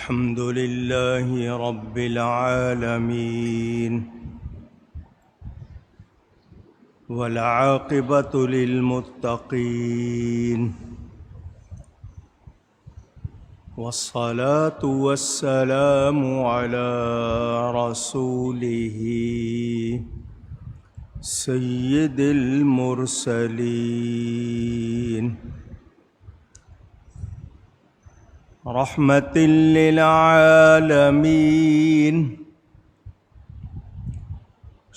الحمد لله رب العالمين والعاقبة للمتقين والصلاة والسلام على رسوله سيد المرسلين رحمة للعالمين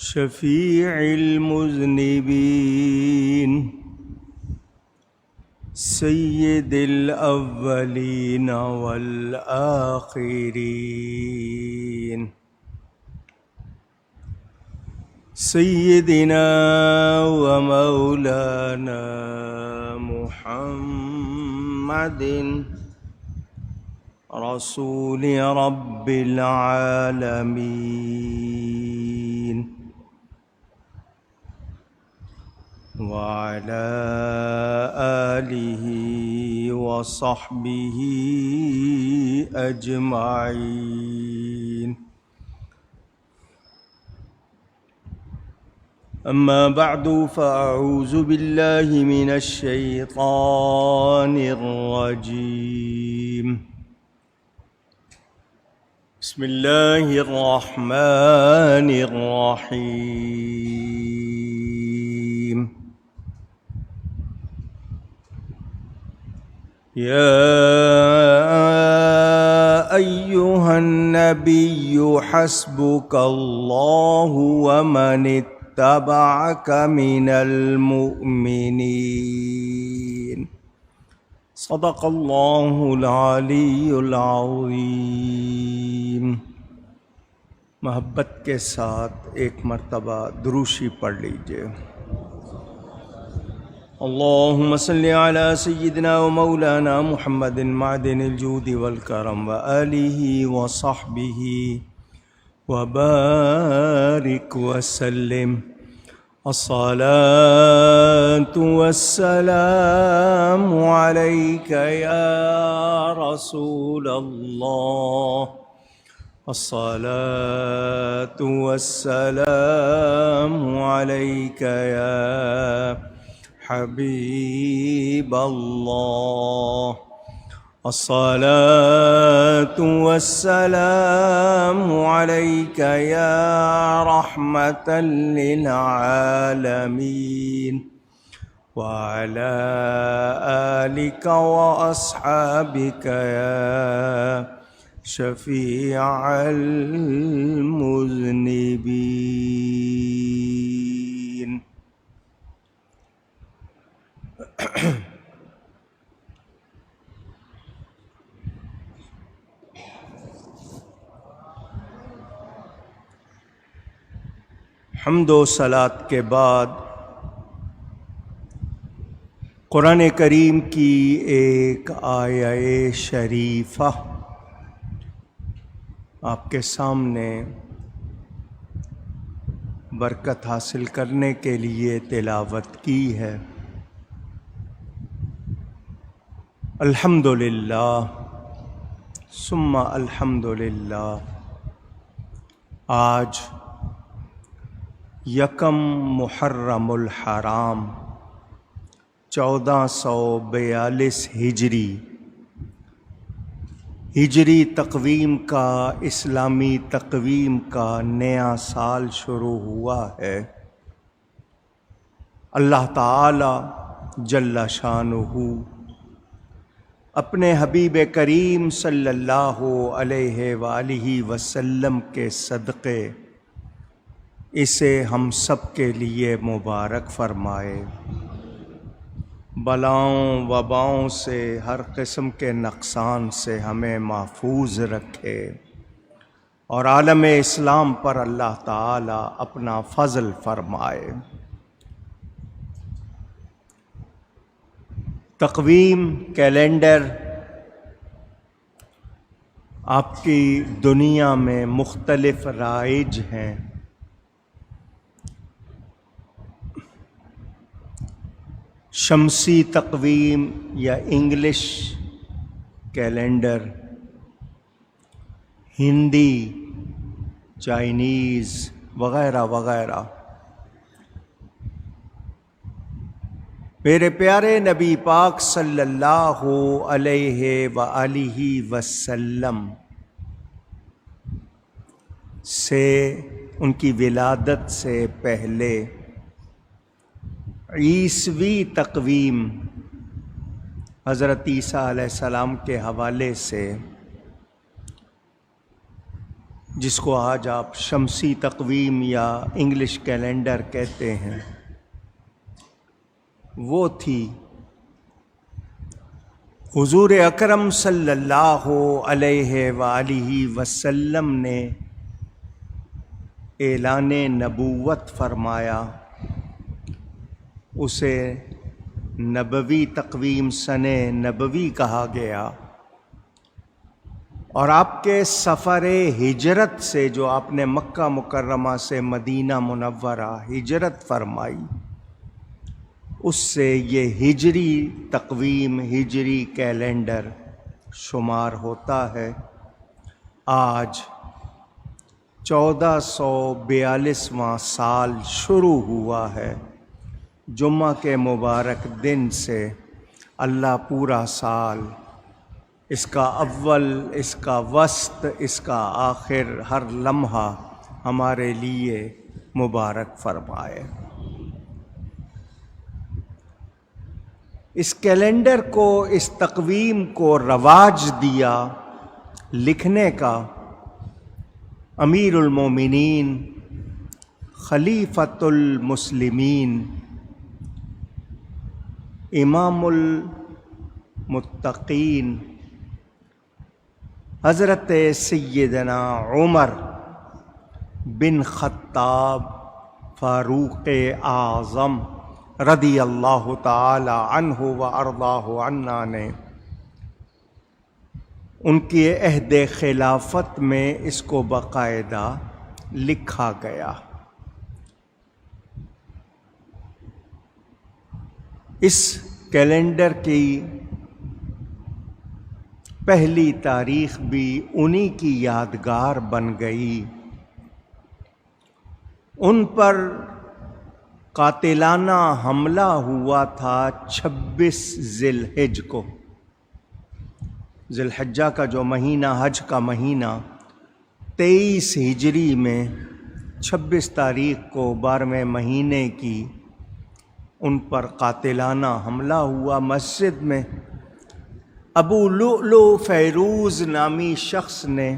شفيع المذنبين سيد الأولين والآخرين سيدنا ومولانا محمد رسول رب العالمين وعلى آله وصحبه أجمعين. أما بعد فأعوذ بالله من الشيطان الرجيم. بسم الله الرحمن الرحيم. يا أيها النبي حسبك الله ومن اتبعك من المؤمنين. صدق اللہ العلی العظیم. محبت کے ساتھ ایک مرتبہ دروشی پڑھ لیجئے. اللہم صلی علی سیدنا و مولانا محمد معدن الجود والکرم وآلہ وصحبہ وبارک وسلم. الصلاة والسلام عليك يا رسول الله. الصلاة والسلام عليك يا حبيب الله. الصلاة والسلام عليك يا رحمة للعالمين وعلى آلك وأصحابك يا شفيع المذنبين. حمد و صلات کے بعد قرآن کریم کی ایک آیہ شریفہ آپ کے سامنے برکت حاصل کرنے کے لیے تلاوت کی ہے. الحمدللہ ثم الحمدللہ. آج یکم محرم الحرام 1442 ہجری تقویم کا، اسلامی تقویم کا نیا سال شروع ہوا ہے. اللہ تعالی جل شانہ اپنے حبیب کریم صلی اللہ علیہ وآلہ وسلم کے صدقے اسے ہم سب کے لیے مبارک فرمائے. بلاؤں وباؤں سے، ہر قسم کے نقصان سے ہمیں محفوظ رکھے اور عالم اسلام پر اللہ تعالی اپنا فضل فرمائے. تقویم، کیلنڈر آپ کی دنیا میں مختلف رائج ہیں. شمسی تقویم یا انگلش کیلنڈر ہندی، چائنیز وغیرہ وغیرہ۔ میرے پیارے نبی پاک صلی اللہ علیہ وآلہ وسلم سے، ان کی ولادت سے پہلے عیسوی تقویم حضرت عیسیٰ علیہ السلام کے حوالے سے، جس کو آج آپ شمسی تقویم یا انگلش کیلنڈر کہتے ہیں، وہ تھی حضور اکرم صلی اللہ علیہ وآلہ وسلم نے اعلان نبوت فرمایا، اسے نبوی تقویم سنِ نبوی کہا گیا، اور آپ کے سفر ہجرت سے جو آپ نے مکہ مکرمہ سے مدینہ منورہ ہجرت فرمائی، اس سے یہ ہجری تقویم، ہجری کیلنڈر شمار ہوتا ہے۔ آج 1442واں سال شروع ہوا ہے۔ جمعہ کے مبارک دن سے اللہ پورا سال، اس کا اول، اس کا وسط، اس کا آخر، ہر لمحہ ہمارے لیے مبارک فرمائے۔ اس کیلنڈر کو، اس تقویم کو رواج دیا لکھنے کا امیر المومنین، خلیفۃ المسلمین، امام المتقین حضرت سیدنا عمر بن خطاب فاروق اعظم رضی اللہ تعالی عنہ و ارضاہ عنا نے ان کے عہد خلافت میں اس کو باقاعدہ لکھا گیا۔ اس کیلنڈر کی پہلی تاریخ بھی انہی کی یادگار بن گئی۔ ان پر قاتلانہ حملہ ہوا تھا 26 ذی الحجہ کو۔ ذی الحجہ کا جو مہینہ، حج کا مہینہ، 23 ہجری میں 26 تاریخ کو 12ویں مہینے کی ان پر قاتلانہ حملہ ہوا۔ مسجد میں ابو لؤلؤ فیروز نامی شخص نے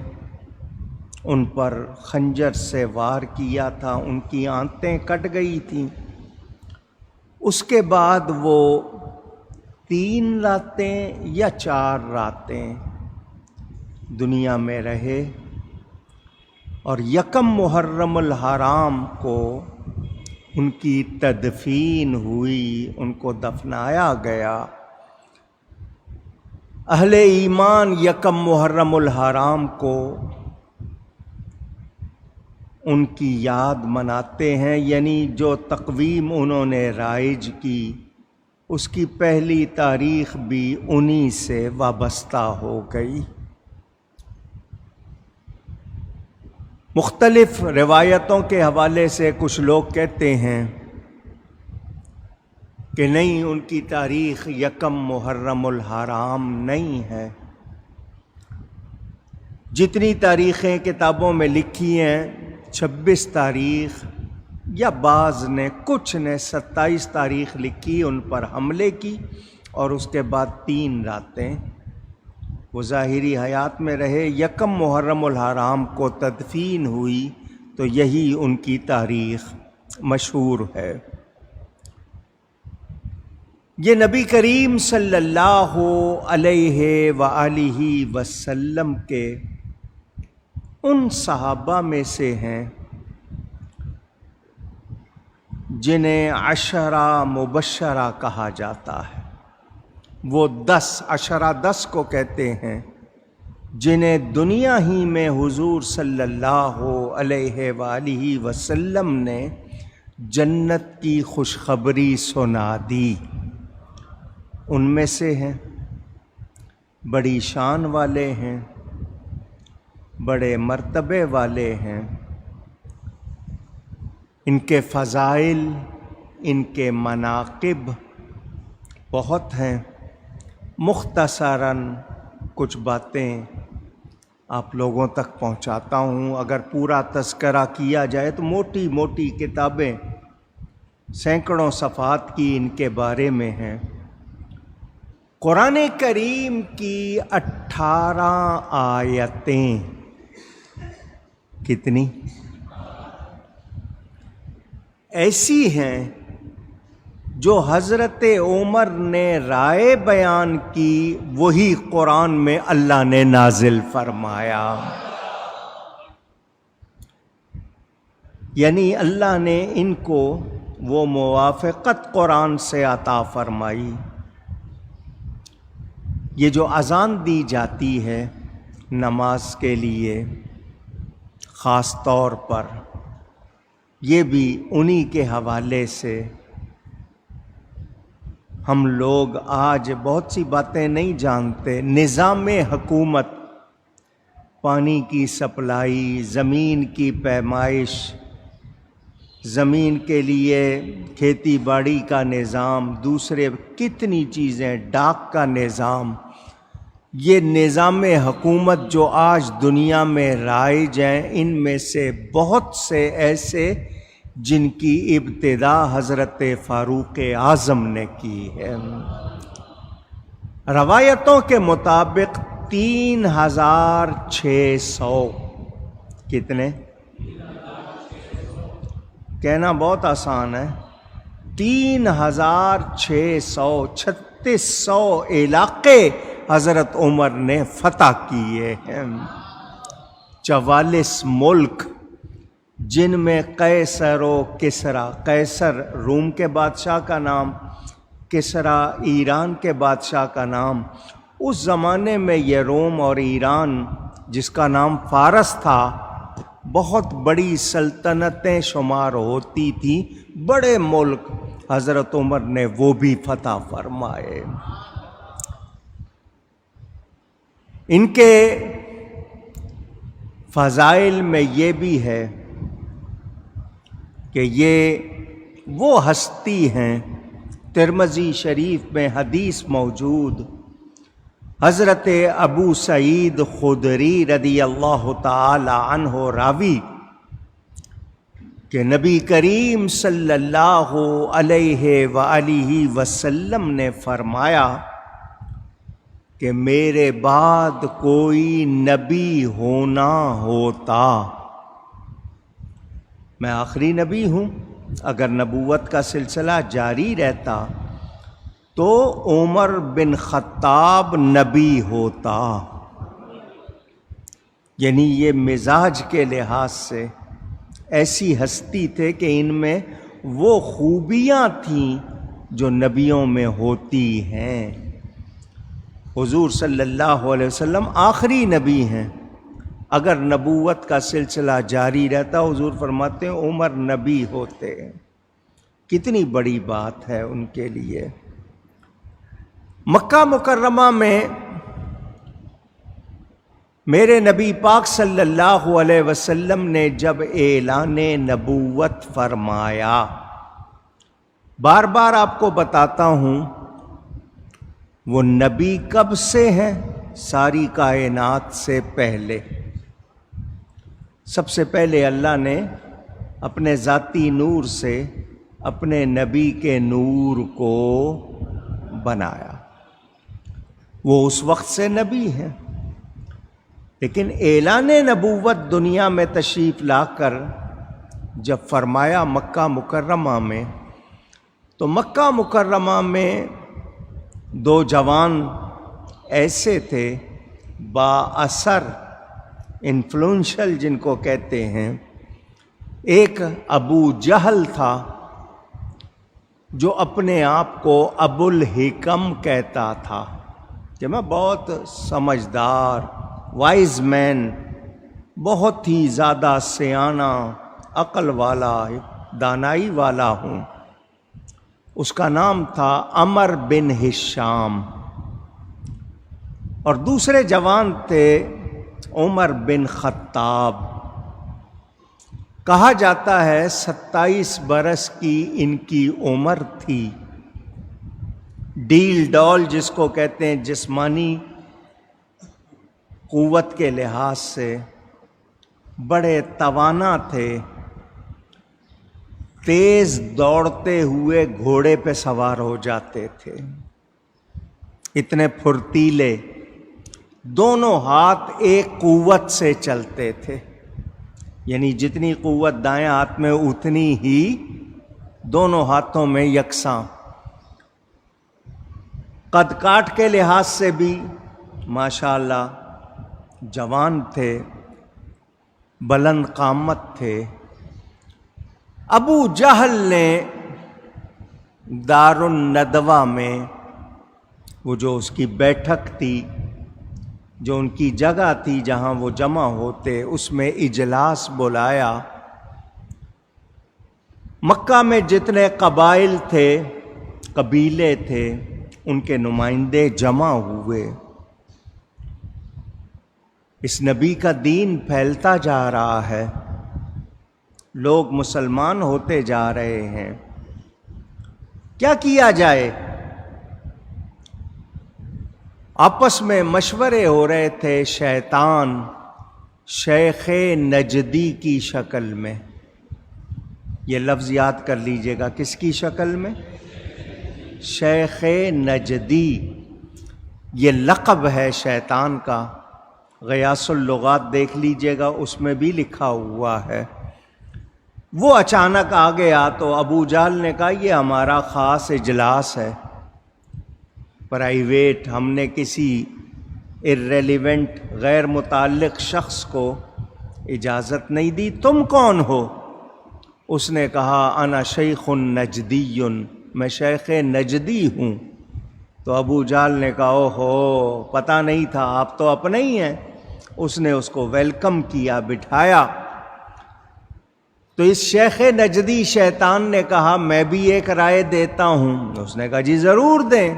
ان پر خنجر سے وار کیا تھا، ان کی آنتیں کٹ گئی تھیں۔ اس کے بعد وہ 3 راتیں یا 4 راتیں دنیا میں رہے، اور 1 محرم الحرام کو ان کی تدفین ہوئی، ان کو دفنایا گیا۔ اہل ایمان 1 محرم الحرام کو ان کی یاد مناتے ہیں، یعنی جو تقویم انہوں نے رائج کی، اس کی پہلی تاریخ بھی انہی سے وابستہ ہو گئی۔ مختلف روایتوں کے حوالے سے کچھ لوگ کہتے ہیں کہ نہیں، ان کی تاریخ 1 محرم الحرام نہیں ہے۔ جتنی تاریخیں کتابوں میں لکھی ہیں 26 تاریخ، یا بعض نے، کچھ نے 27 تاریخ لکھی ان پر حملے کی، اور اس کے بعد 3 راتیں وہ ظاہری حیات میں رہے۔ 1 محرم الحرام کو تدفین ہوئی، تو یہی ان کی تاریخ مشہور ہے۔ یہ نبی کریم صلی اللہ علیہ وآلہ وسلم کے ان صحابہ میں سے ہیں جنہیں 10 مبشرہ کہا جاتا ہے۔ وہ 10 کو کہتے ہیں جنہیں دنیا ہی میں حضور صلی اللہ علیہ وآلہ وسلم نے جنت کی خوشخبری سنا دی۔ ان میں سے ہیں، بڑی شان والے ہیں، بڑے مرتبے والے ہیں، ان کے فضائل، ان کے مناقب بہت ہیں۔ مختصراً کچھ باتیں آپ لوگوں تک پہنچاتا ہوں۔ اگر پورا تذکرہ کیا جائے تو موٹی موٹی کتابیں سینکڑوں صفحات کی ان کے بارے میں ہیں۔ قرآن کریم کی 18 آیتیں، کتنی ایسی ہیں جو حضرت عمر نے رائے بیان کی، وہی قرآن میں اللہ نے نازل فرمایا۔ یعنی اللہ نے ان کو وہ موافقت قرآن سے عطا فرمائی۔ یہ جو اذان دی جاتی ہے نماز کے لیے خاص طور پر، یہ بھی انہی کے حوالے سے۔ ہم لوگ آج بہت سی باتیں نہیں جانتے۔ نظام حکومت، پانی کی سپلائی، زمین کی پیمائش، زمین کے لیے کھیتی باڑی کا نظام، دوسرے کتنی چیزیں، ڈاک کا نظام، یہ نظام حکومت جو آج دنیا میں رائج ہیں، ان میں سے بہت سے ایسے جن کی ابتدا حضرت فاروق اعظم نے کی ہے۔ روایتوں کے مطابق 3600، کتنے؟ کہنا بہت آسان ہے، 3600، 3600 علاقے حضرت عمر نے فتح کیے ہیں۔ 44 ملک، جن میں قیصر و کسریٰ، قیصر روم کے بادشاہ کا نام، کسریٰ ایران کے بادشاہ کا نام۔ اس زمانے میں یہ روم اور ایران، جس کا نام فارس تھا، بہت بڑی سلطنتیں شمار ہوتی تھیں، بڑے ملک حضرت عمر نے وہ بھی فتح فرمائے۔ ان کے فضائل میں یہ بھی ہے کہ یہ وہ ہستی ہیں، ترمذی شریف میں حدیث موجود، حضرت ابو سعید خدری رضی اللہ تعالی عنہ راوی کہ نبی کریم صلی اللہ علیہ وآلہ وسلم نے فرمایا کہ میرے بعد کوئی نبی ہونا ہوتا، میں آخری نبی ہوں، اگر نبوت کا سلسلہ جاری رہتا تو عمر بن خطاب نبی ہوتا۔ یعنی یہ مزاج کے لحاظ سے ایسی ہستی تھے کہ ان میں وہ خوبیاں تھیں جو نبیوں میں ہوتی ہیں۔ حضور صلی اللہ علیہ وسلم آخری نبی ہیں، اگر نبوت کا سلسلہ جاری رہتا حضور فرماتے ہیں عمر نبی ہوتے ہیں۔ کتنی بڑی بات ہے ان کے لیے۔ مکہ مکرمہ میں میرے نبی پاک صلی اللہ علیہ وسلم نے جب اعلان نبوت فرمایا، بار بار آپ کو بتاتا ہوں وہ نبی کب سے ہیں؟ ساری کائنات سے پہلے۔ سب سے پہلے اللہ نے اپنے ذاتی نور سے اپنے نبی کے نور کو بنایا، وہ اس وقت سے نبی ہیں۔ لیکن اعلان نبوت دنیا میں تشریف لا کر جب فرمایا مکہ مکرمہ میں، تو مکہ مکرمہ میں دو جوان ایسے تھے با اثر، انفلوئنشل جن کو کہتے ہیں۔ ایک ابو جہل تھا جو اپنے آپ کو ابو الحکم کہتا تھا کہ میں بہت سمجھدار، وائز مین، بہت ہی زیادہ سیانہ، عقل والا، دانائی والا ہوں۔ اس کا نام تھا عمر بن ہشام۔ اور دوسرے جوان تھے عمر بن خطاب، کہا جاتا ہے 27 برس کی ان کی عمر تھی۔ ڈیل ڈول جس کو کہتے ہیں، جسمانی قوت کے لحاظ سے بڑے توانا تھے، تیز دوڑتے ہوئے گھوڑے پہ سوار ہو جاتے تھے، اتنے پھرتیلے، دونوں ہاتھ ایک قوت سے چلتے تھے، یعنی جتنی قوت دائیں ہاتھ میں اتنی ہی دونوں ہاتھوں میں یکساں۔ قد کاٹ کے لحاظ سے بھی ماشاءاللہ جوان تھے، بلند قامت تھے۔ ابو جہل نے دار الندوہ میں، وہ جو اس کی بیٹھک تھی، جو ان کی جگہ تھی جہاں وہ جمع ہوتے، اس میں اجلاس بلایا۔ مکہ میں جتنے قبائل تھے، قبیلے تھے، ان کے نمائندے جمع ہوئے۔ اس نبی کا دین پھیلتا جا رہا ہے، لوگ مسلمان ہوتے جا رہے ہیں، کیا کیا جائے؟ آپس میں مشورے ہو رہے تھے۔ شیطان شیخ نجدی کی شکل میں، یہ لفظ یاد کر لیجئے گا، کس کی شکل میں؟ شیخ نجدی، یہ لقب ہے شیطان کا۔ غیاث اللغات دیکھ لیجئے گا، اس میں بھی لکھا ہوا ہے۔ وہ اچانک آ گیا تو ابو جہل نے کہا یہ ہمارا خاص اجلاس ہے، پرائیویٹ، ہم نے کسی irrelevant غیر متعلق شخص کو اجازت نہیں دی، تم کون ہو؟ اس نے کہا انا شیخ نجدی، میں شیخ نجدی ہوں۔ تو ابو جہل نے کہا اوہو، پتہ نہیں تھا، آپ تو اپنے ہی ہیں۔ اس نے اس کو ویلکم کیا، بٹھایا۔ تو اس شیخ نجدی شیطان نے کہا میں بھی ایک رائے دیتا ہوں۔ اس نے کہا جی ضرور دیں۔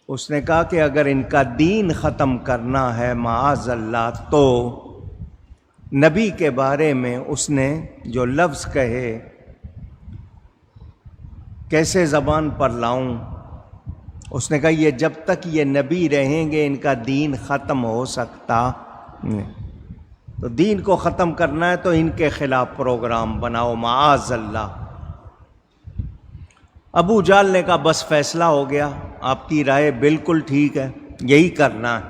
اس نے کہا کہ اگر ان کا دین ختم کرنا ہے معاذ اللہ، تو نبی کے بارے میں اس نے جو لفظ کہے کیسے زبان پر لاؤں؟ اس نے کہا یہ جب تک یہ نبی رہیں گے ان کا دین ختم ہو سکتا نہیں۔ تو دین کو ختم کرنا ہے تو ان کے خلاف پروگرام بناؤ معاذ اللہ۔ ابو جہل نے کہا بس فیصلہ ہو گیا، آپ کی رائے بالکل ٹھیک ہے، یہی کرنا ہے،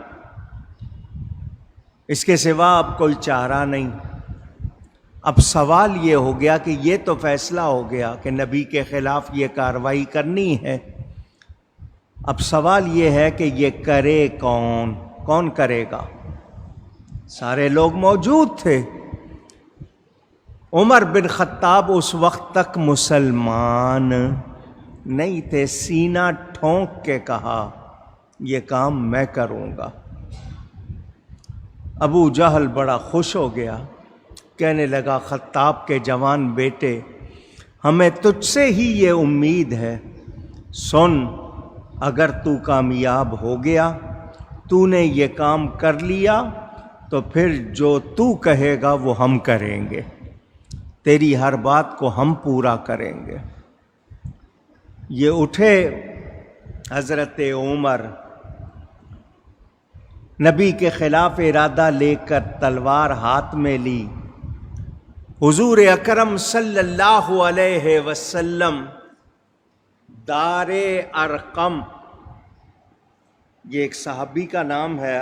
اس کے سوا اب کوئی چارہ نہیں۔ اب سوال یہ ہو گیا کہ یہ تو فیصلہ ہو گیا کہ نبی کے خلاف یہ کارروائی کرنی ہے، اب سوال یہ ہے کہ یہ کرے کون؟ کون کرے گا؟ سارے لوگ موجود تھے۔ عمر بن خطاب اس وقت تک مسلمان نہیں تھے، سینہ ٹھونک کے کہا یہ کام میں کروں گا۔ ابو جہل بڑا خوش ہو گیا، کہنے لگا خطاب کے جوان بیٹے، ہمیں تجھ سے ہی یہ امید ہے، سن اگر تو کامیاب ہو گیا، تو نے یہ کام کر لیا، تو پھر جو تو کہے گا وہ ہم کریں گے، تیری ہر بات کو ہم پورا کریں گے۔ یہ اٹھے حضرت عمر، نبی کے خلاف ارادہ لے کر تلوار ہاتھ میں لی۔ حضور اکرم صلی اللہ علیہ وسلم دار ارقم، یہ ایک صحابی کا نام ہے،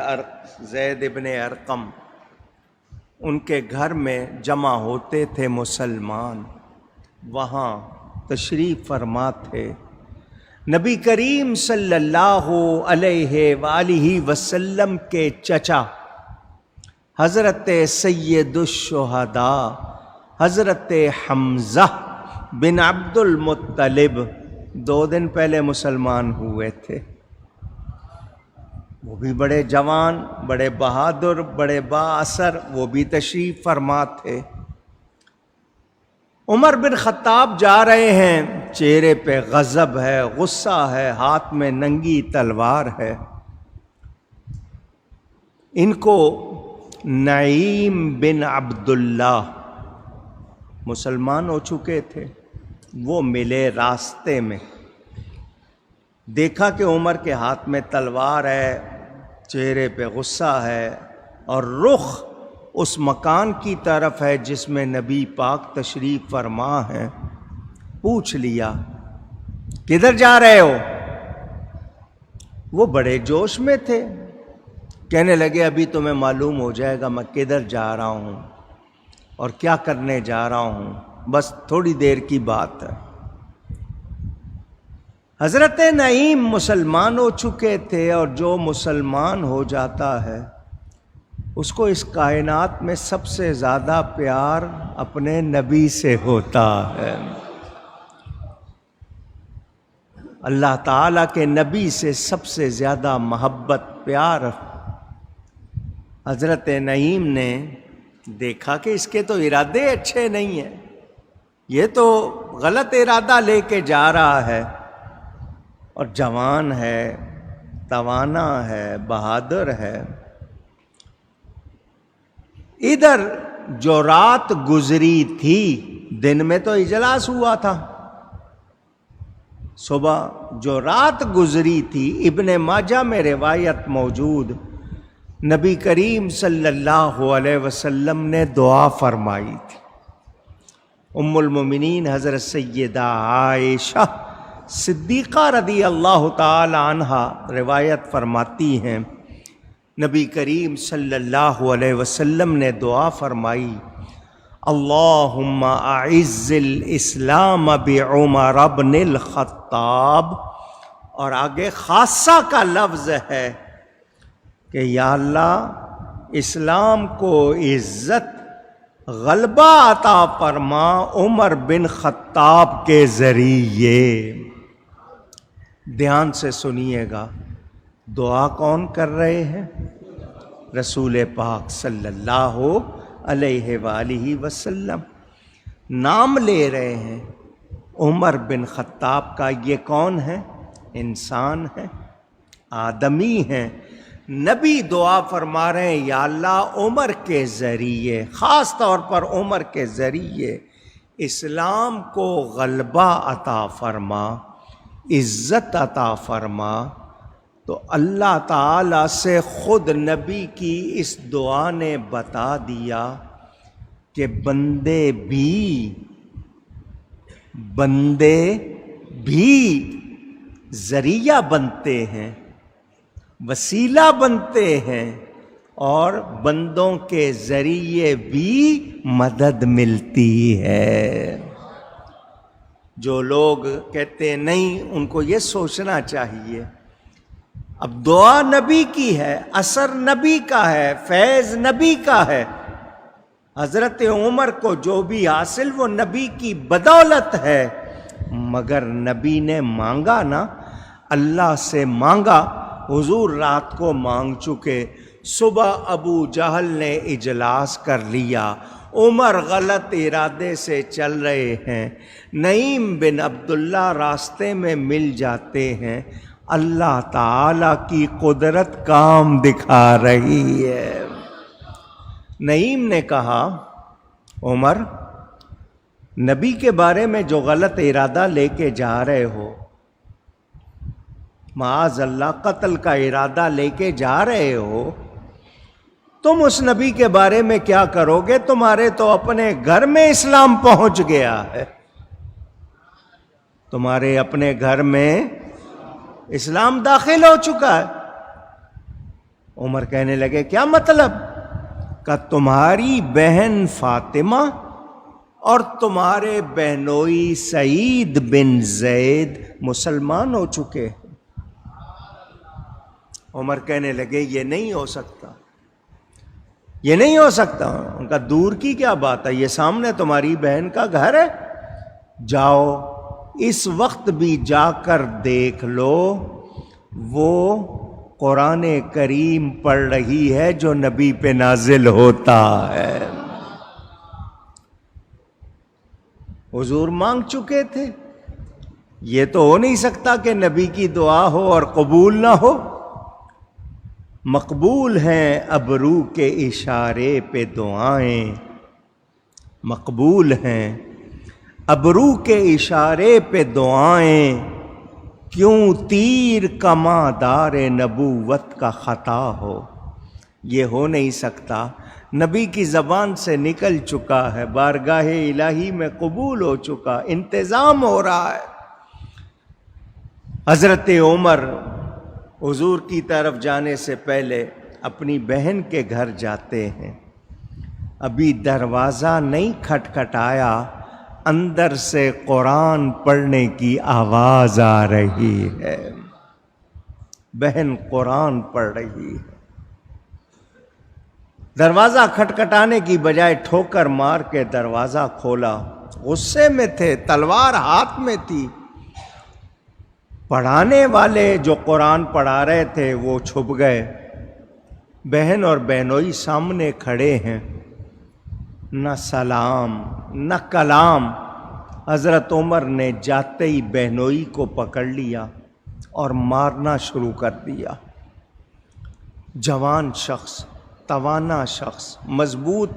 زید ابن ارقم، ان کے گھر میں جمع ہوتے تھے مسلمان، وہاں تشریف فرما تھے۔ نبی کریم صلی اللہ علیہ وآلہ وسلم کے چچا حضرت سید الشہداء حضرت حمزہ بن عبد المطلب 2 دن پہلے مسلمان ہوئے تھے، وہ بھی بڑے جوان، بڑے بہادر، بڑے با اثر، وہ بھی تشریف فرما تھے۔ عمر بن خطاب جا رہے ہیں، چہرے پہ غضب ہے، غصہ ہے، ہاتھ میں ننگی تلوار ہے۔ ان کو نعیم بن عبداللہ مسلمان ہو چکے تھے، وہ ملے راستے میں، دیکھا کہ عمر کے ہاتھ میں تلوار ہے، چہرے پہ غصہ ہے اور رخ اس مکان کی طرف ہے جس میں نبی پاک تشریف فرما ہے۔ پوچھ لیا کدھر جا رہے ہو؟ وہ بڑے جوش میں تھے، کہنے لگے ابھی تمہیں معلوم ہو جائے گا میں کدھر جا رہا ہوں اور کیا کرنے جا رہا ہوں، بس تھوڑی دیر کی بات ہے۔ حضرت نعیم مسلمان ہو چکے تھے، اور جو مسلمان ہو جاتا ہے اس کو اس کائنات میں سب سے زیادہ پیار اپنے نبی سے ہوتا ہے۔ اللہ تعالیٰ کے نبی سے سب سے زیادہ محبت پیار۔ حضرت نعیم نے دیکھا کہ اس کے تو ارادے اچھے نہیں ہیں، یہ تو غلط ارادہ لے کے جا رہا ہے، اور جوان ہے، توانا ہے، بہادر ہے۔ ادھر جو رات گزری تھی، دن میں تو اجلاس ہوا تھا، صبح جو رات گزری تھی ابن ماجہ میں روایت موجود، نبی کریم صلی اللہ علیہ وسلم نے دعا فرمائی تھی۔ ام المومنین حضرت سیدہ عائشہ صدیقہ رضی اللہ تعالی عنہا روایت فرماتی ہیں، نبی کریم صلی اللہ علیہ وسلم نے دعا فرمائی، اللہم اعز الاسلام بعمر بن الخطاب، اور آگے خاصہ کا لفظ ہے کہ یا اللہ اسلام کو عزت غلبہ عطا فرما عمر بن خطاب کے ذریعے۔ دھیان سے سنیے گا، دعا کون کر رہے ہیں؟ رسول پاک صلی اللہ علیہ وآلہ وسلم نام لے رہے ہیں عمر بن خطاب کا۔ یہ کون ہے؟ انسان ہے، آدمی ہے۔ نبی دعا فرما رہے ہیں یا اللہ عمر کے ذریعے، خاص طور پر عمر کے ذریعے اسلام کو غلبہ عطا فرما، عزت عطا فرما۔ تو اللہ تعالیٰ سے خود نبی کی اس دعا نے بتا دیا کہ بندے بھی ذریعہ بنتے ہیں، وسیلہ بنتے ہیں، اور بندوں کے ذریعے بھی مدد ملتی ہے۔ جو لوگ کہتے ہیں نہیں، ان کو یہ سوچنا چاہیے اب دعا نبی کی ہے، اثر نبی کا ہے، فیض نبی کا ہے۔ حضرت عمر کو جو بھی حاصل وہ نبی کی بدولت ہے، مگر نبی نے مانگا نا، اللہ سے مانگا۔ حضور رات کو مانگ چکے، صبح ابو جہل نے اجلاس کر لیا، عمر غلط ارادے سے چل رہے ہیں، نعیم بن عبداللہ راستے میں مل جاتے ہیں، اللہ تعالی کی قدرت کام دکھا رہی ہے۔ نعیم نے کہا عمر، نبی کے بارے میں جو غلط ارادہ لے کے جا رہے ہو، معاذ اللہ قتل کا ارادہ لے کے جا رہے ہو، تم اس نبی کے بارے میں کیا کرو گے؟ تمہارے تو اپنے گھر میں اسلام پہنچ گیا ہے، تمہارے اپنے گھر میں اسلام داخل ہو چکا ہے۔ عمر کہنے لگے کیا مطلب؟ کہ تمہاری بہن فاطمہ اور تمہارے بہنوئی سعید بن زید مسلمان ہو چکے۔ عمر کہنے لگے یہ نہیں ہو سکتا، یہ نہیں ہو سکتا۔ ان کا دور کی کیا بات ہے، یہ سامنے تمہاری بہن کا گھر ہے، جاؤ اس وقت بھی جا کر دیکھ لو، وہ قرآن کریم پڑھ رہی ہے جو نبی پہ نازل ہوتا ہے۔ حضور مانگ چکے تھے، یہ تو ہو نہیں سکتا کہ نبی کی دعا ہو اور قبول نہ ہو۔ مقبول ہیں ابرو کے اشارے پہ دعائیں، مقبول ہیں ابرو کے اشارے پہ دعائیں، کیوں تیر کماں-دار نبوت کا خطا ہو۔ یہ ہو نہیں سکتا، نبی کی زبان سے نکل چکا ہے، بارگاہ الہی میں قبول ہو چکا، انتظام ہو رہا ہے۔ حضرت عمر حضور کی طرف جانے سے پہلے اپنی بہن کے گھر جاتے ہیں، ابھی دروازہ نہیں کھٹکھٹایا، اندر سے قرآن پڑھنے کی آواز آ رہی ہے، بہن قرآن پڑھ رہی ہے۔ دروازہ کھٹکھٹانے کی بجائے ٹھوکر مار کے دروازہ کھولا، غصے میں تھے، تلوار ہاتھ میں تھی۔ پڑھانے والے جو قرآن پڑھا رہے تھے وہ چھپ گئے، بہن اور بہنوئی سامنے کھڑے ہیں، نہ سلام نہ کلام۔ حضرت عمر نے جاتے ہی بہنوئی کو پکڑ لیا اور مارنا شروع کر دیا۔ جوان شخص، توانا شخص، مضبوط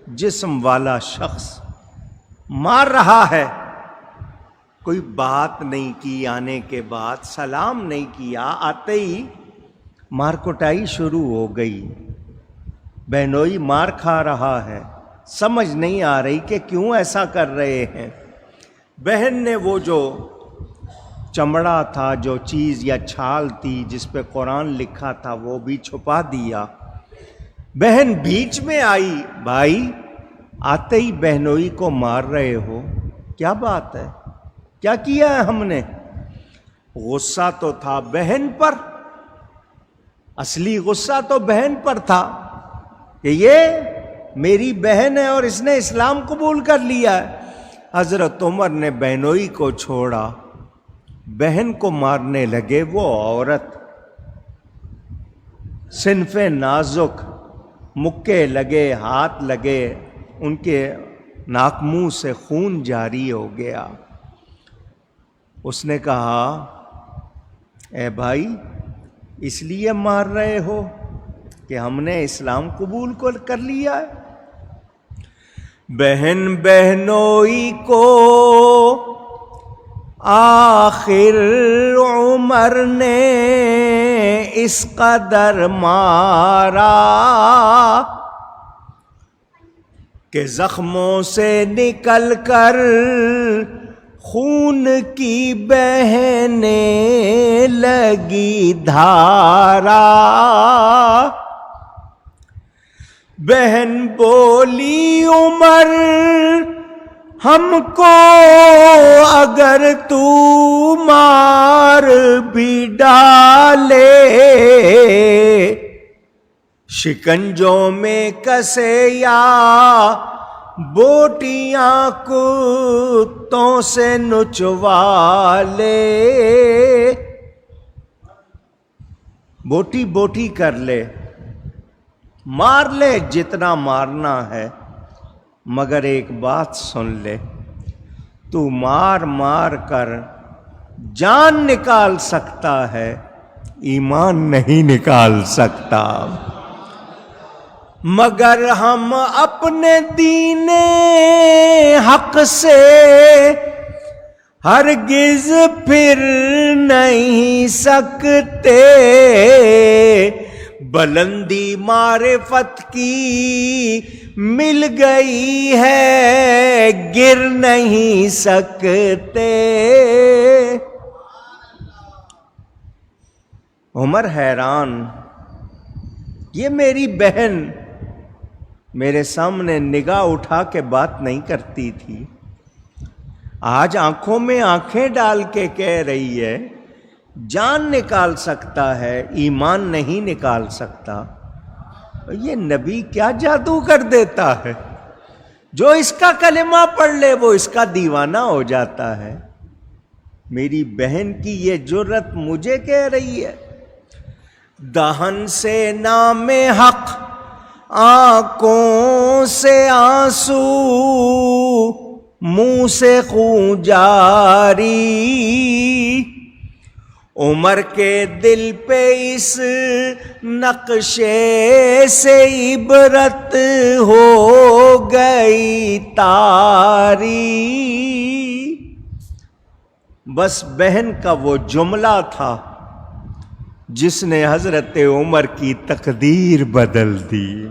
جسم والا شخص مار رہا ہے، کوئی بات نہیں کی، آنے کے بعد سلام نہیں کیا، آتے ہی مار کٹائی شروع ہو گئی۔ بہنوئی مار کھا رہا ہے، سمجھ نہیں آ رہی کہ کیوں ایسا کر رہے ہیں۔ بہن نے وہ جو چمڑا تھا، جو چیز یا چھال تھی جس پہ قرآن لکھا تھا، وہ بھی چھپا دیا۔ بہن بیچ میں آئی، بھائی آتے ہی بہنوئی کو مار رہے ہو، کیا بات ہے، کیا کیا ہے ہم نے؟ غصہ تو تھا بہن پر، اصلی غصہ تو بہن پر تھا کہ یہ میری بہن ہے اور اس نے اسلام قبول کر لیا ہے۔ حضرت عمر نے بہنوئی کو چھوڑا، بہن کو مارنے لگے۔ وہ عورت صنف نازک، مکے لگے، ہاتھ لگے، ان کے ناک منہ سے خون جاری ہو گیا۔ اس نے کہا، اے بھائی اس لیے مار رہے ہو کہ ہم نے اسلام قبول کر لیا ہے؟ بہن بہنوئی کو آخر عمر نے اس قدر مارا کہ زخموں سے نکل کر خون کی بہنے لگی دھارا۔ بہن بولی، عمر ہم کو اگر تو مار بھی ڈالے، شکنجوں میں کسے یا بوٹیاں کتوں سے نچوا لے، بوٹی بوٹی کر لے، مار لے جتنا مارنا ہے، مگر ایک بات سن لے، تو مار مار کر جان نکال سکتا ہے، ایمان نہیں نکال سکتا۔ مگر ہم اپنے دین حق سے ہرگز پھر نہیں سکتے، بلندی معرفت کی مل گئی ہے، گر نہیں سکتے۔ عمر حیران، یہ میری بہن میرے سامنے نگاہ اٹھا کے بات نہیں کرتی تھی، آج آنکھوں میں آنکھیں ڈال کے کہہ رہی ہے جان نکال سکتا ہے، ایمان نہیں نکال سکتا۔ یہ نبی کیا جادو کر دیتا ہے، جو اس کا کلمہ پڑھ لے وہ اس کا دیوانہ ہو جاتا ہے۔ میری بہن کی یہ جرت مجھے کہہ رہی ہے، دہن سے نام حق، آنکھوں سے آنسو، منہ سے خون جاری، عمر کے دل پہ اس نقشے سے عبرت ہو گئی طاری. بس بہن کا وہ جملہ تھا جس نے حضرت عمر کی تقدیر بدل دی.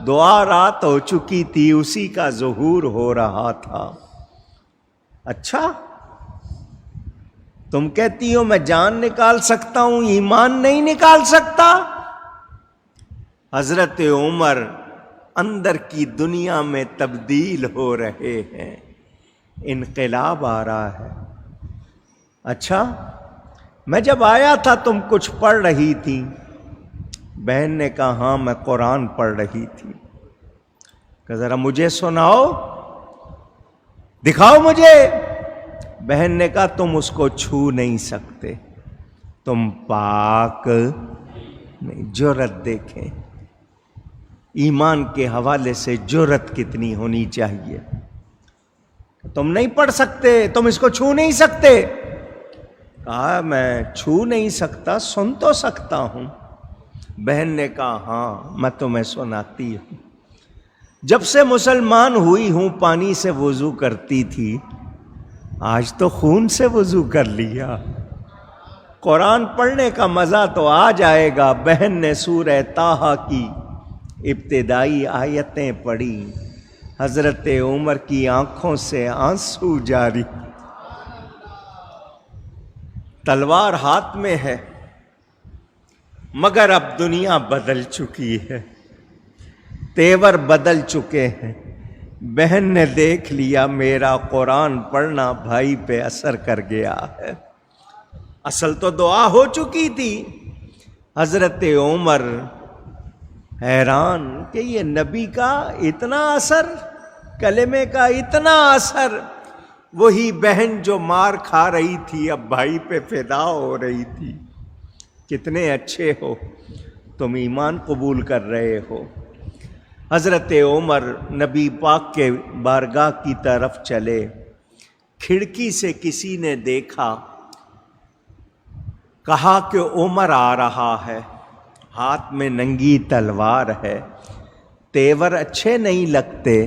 دعا رات ہو چکی تھی، اسی کا ظہور ہو رہا تھا. اچھا تم کہتی ہو میں جان نکال سکتا ہوں، ایمان نہیں نکال سکتا. حضرت عمر اندر کی دنیا میں تبدیل ہو رہے ہیں، انقلاب آ رہا ہے. اچھا میں جب آیا تھا تم کچھ پڑھ رہی تھی. بہن نے کہا ہاں میں قرآن پڑھ رہی تھی. کہ ذرا مجھے سناؤ، دکھاؤ مجھے. بہن نے کہا تم اس کو چھو نہیں سکتے، تم پاک نہیں. جرأت دیکھیں، ایمان کے حوالے سے جرأت کتنی ہونی چاہیے. تم نہیں پڑھ سکتے، تم اس کو چھو نہیں سکتے. کہا میں چھو نہیں سکتا، سن تو سکتا ہوں. بہن نے کہا ہاں میں تمہیں سناتی ہوں. جب سے مسلمان ہوئی ہوں پانی سے وضو کرتی تھی، آج تو خون سے وضو کر لیا. قرآن پڑھنے کا مزہ تو آ جائے گا. بہن نے سورہ طٰہٰ کی ابتدائی آیتیں پڑھی. حضرت عمر کی آنکھوں سے آنسو جاری. تلوار ہاتھ میں ہے مگر اب دنیا بدل چکی ہے، تیور بدل چکے ہیں. بہن نے دیکھ لیا میرا قرآن پڑھنا بھائی پہ اثر کر گیا ہے. اصل تو دعا ہو چکی تھی. حضرت عمر حیران کہ یہ نبی کا اتنا اثر، کلمے کا اتنا اثر. وہی بہن جو مار کھا رہی تھی اب بھائی پہ فدا ہو رہی تھی. کتنے اچھے ہو، تم ایمان قبول کر رہے ہو. حضرت عمر نبی پاک کے بارگاہ کی طرف چلے. کھڑکی سے کسی نے دیکھا، کہا کہ عمر آ رہا ہے، ہاتھ میں ننگی تلوار ہے، تیور اچھے نہیں لگتے.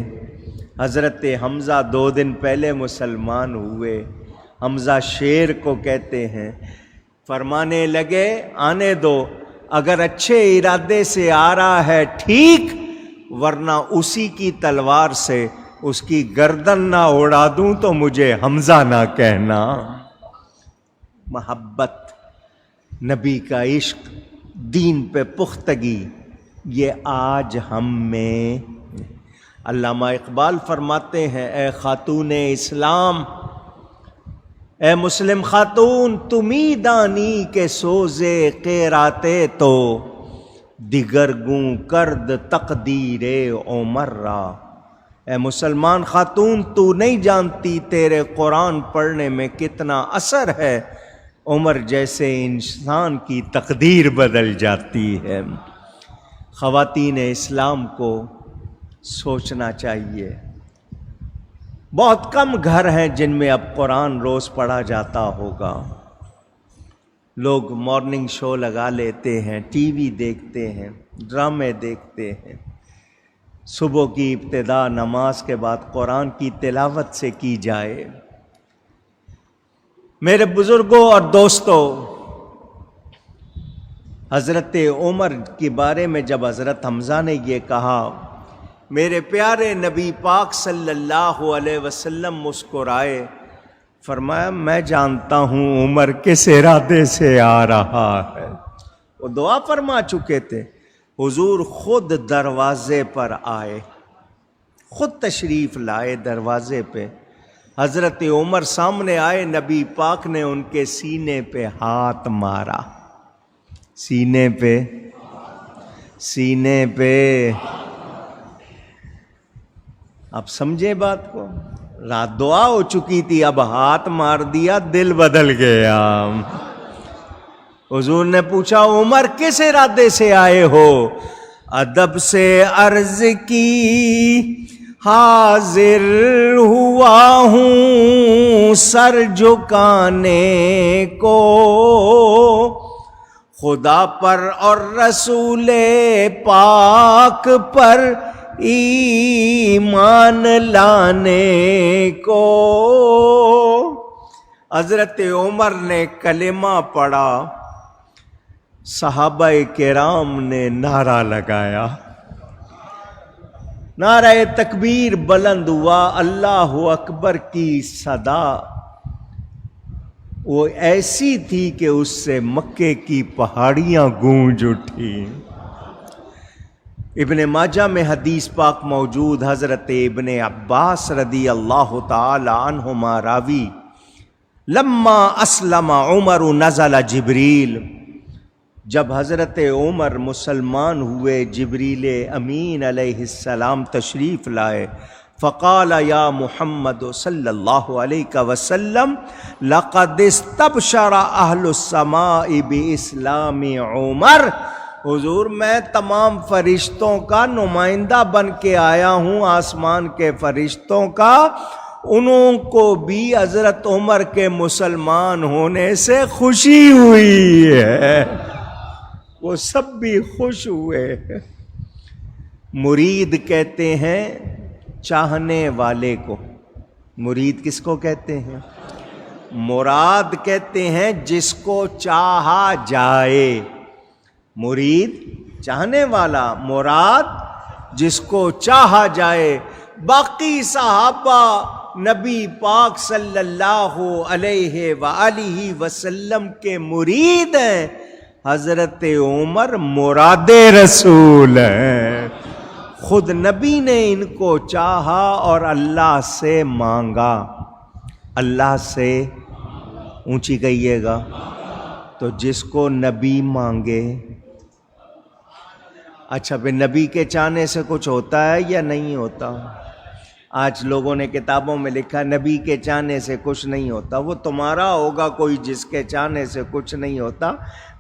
حضرت حمزہ 2 دن پہلے مسلمان ہوئے. حمزہ شیر کو کہتے ہیں. فرمانے لگے آنے دو، اگر اچھے ارادے سے آ رہا ہے ٹھیک، ورنہ اسی کی تلوار سے اس کی گردن نہ اڑا دوں تو مجھے حمزہ نہ کہنا. محبت، نبی کا عشق، دین پہ پختگی، یہ آج ہم میں. علامہ اقبال فرماتے ہیں اے خاتون اسلام، اے مسلم خاتون، تمہیں دانی کے سوزے قیراتے تو، دیگر گوں کرد تقدیر عمر را. اے مسلمان خاتون تو نہیں جانتی تیرے قرآن پڑھنے میں کتنا اثر ہے. عمر جیسے انسان کی تقدیر بدل جاتی ہے. خواتین اسلام کو سوچنا چاہیے. بہت کم گھر ہیں جن میں اب قرآن روز پڑھا جاتا ہوگا. لوگ مارننگ شو لگا لیتے ہیں، ٹی وی دیکھتے ہیں، ڈرامے دیکھتے ہیں. صبح کی ابتدا نماز کے بعد قرآن کی تلاوت سے کی جائے. میرے بزرگوں اور دوستوں، حضرت عمر کے بارے میں جب حضرت حمزہ نے یہ کہا، میرے پیارے نبی پاک صلی اللہ علیہ وسلم مسکرائے. فرمایا میں جانتا ہوں عمر کس ارادے سے آ رہا ہے. وہ دعا فرما چکے تھے. حضور خود دروازے پر آئے، خود تشریف لائے دروازے پہ. حضرت عمر سامنے آئے، نبی پاک نے ان کے سینے پہ ہاتھ مارا. سینے پہ، سینے پہ. اب سمجھے بات کو. رات دعا ہو چکی تھی، اب ہاتھ مار دیا، دل بدل گیا. حضور نے پوچھا عمر کس ارادے سے آئے ہو؟ ادب سے عرض کی حاضر ہوا ہوں سر جھکانے کو خدا پر اور رسول پاک پر ایمان لانے کو۔ حضرت عمر نے کلمہ پڑھا، صحابہ کرام نے نعرہ لگایا، نعرہ تکبیر بلند ہوا، اللہ اکبر کی صدا وہ ایسی تھی کہ اس سے مکے کی پہاڑیاں گونج اٹھی۔ ابن ماجہ میں حدیث پاک موجود، حضرت ابن عباس رضی اللہ تعالی عنہما راوی، لما اسلم عمر نزل جبریل، جب حضرت عمر مسلمان ہوئے جبریل امین علیہ السلام تشریف لائے، فقال یا محمد صلی اللہ علیہ وسلم لقد استبشر اہل السماء باسلام عمر، حضور میں تمام فرشتوں کا نمائندہ بن کے آیا ہوں، آسمان کے فرشتوں کا، انہوں کو بھی حضرت عمر کے مسلمان ہونے سے خوشی ہوئی ہے، وہ سب بھی خوش ہوئے۔ مرید کہتے ہیں چاہنے والے کو، مرید کس کو کہتے ہیں؟ مراد کہتے ہیں جس کو چاہا جائے، مرید چاہنے والا، مراد جس کو چاہا جائے۔ باقی صحابہ نبی پاک صلی اللہ علیہ وآلہ وسلم کے مرید ہیں، حضرت عمر مراد رسول ہیں، خود نبی نے ان کو چاہا اور اللہ سے مانگا، اللہ سے اونچی کہیے گا، تو جس کو نبی مانگے۔ اچھا پھر نبی کے چاہنے سے کچھ ہوتا ہے یا نہیں ہوتا؟ آج لوگوں نے کتابوں میں لکھا نبی کے چاہنے سے کچھ نہیں ہوتا، وہ تمہارا ہوگا کوئی جس کے چاہنے سے کچھ نہیں ہوتا،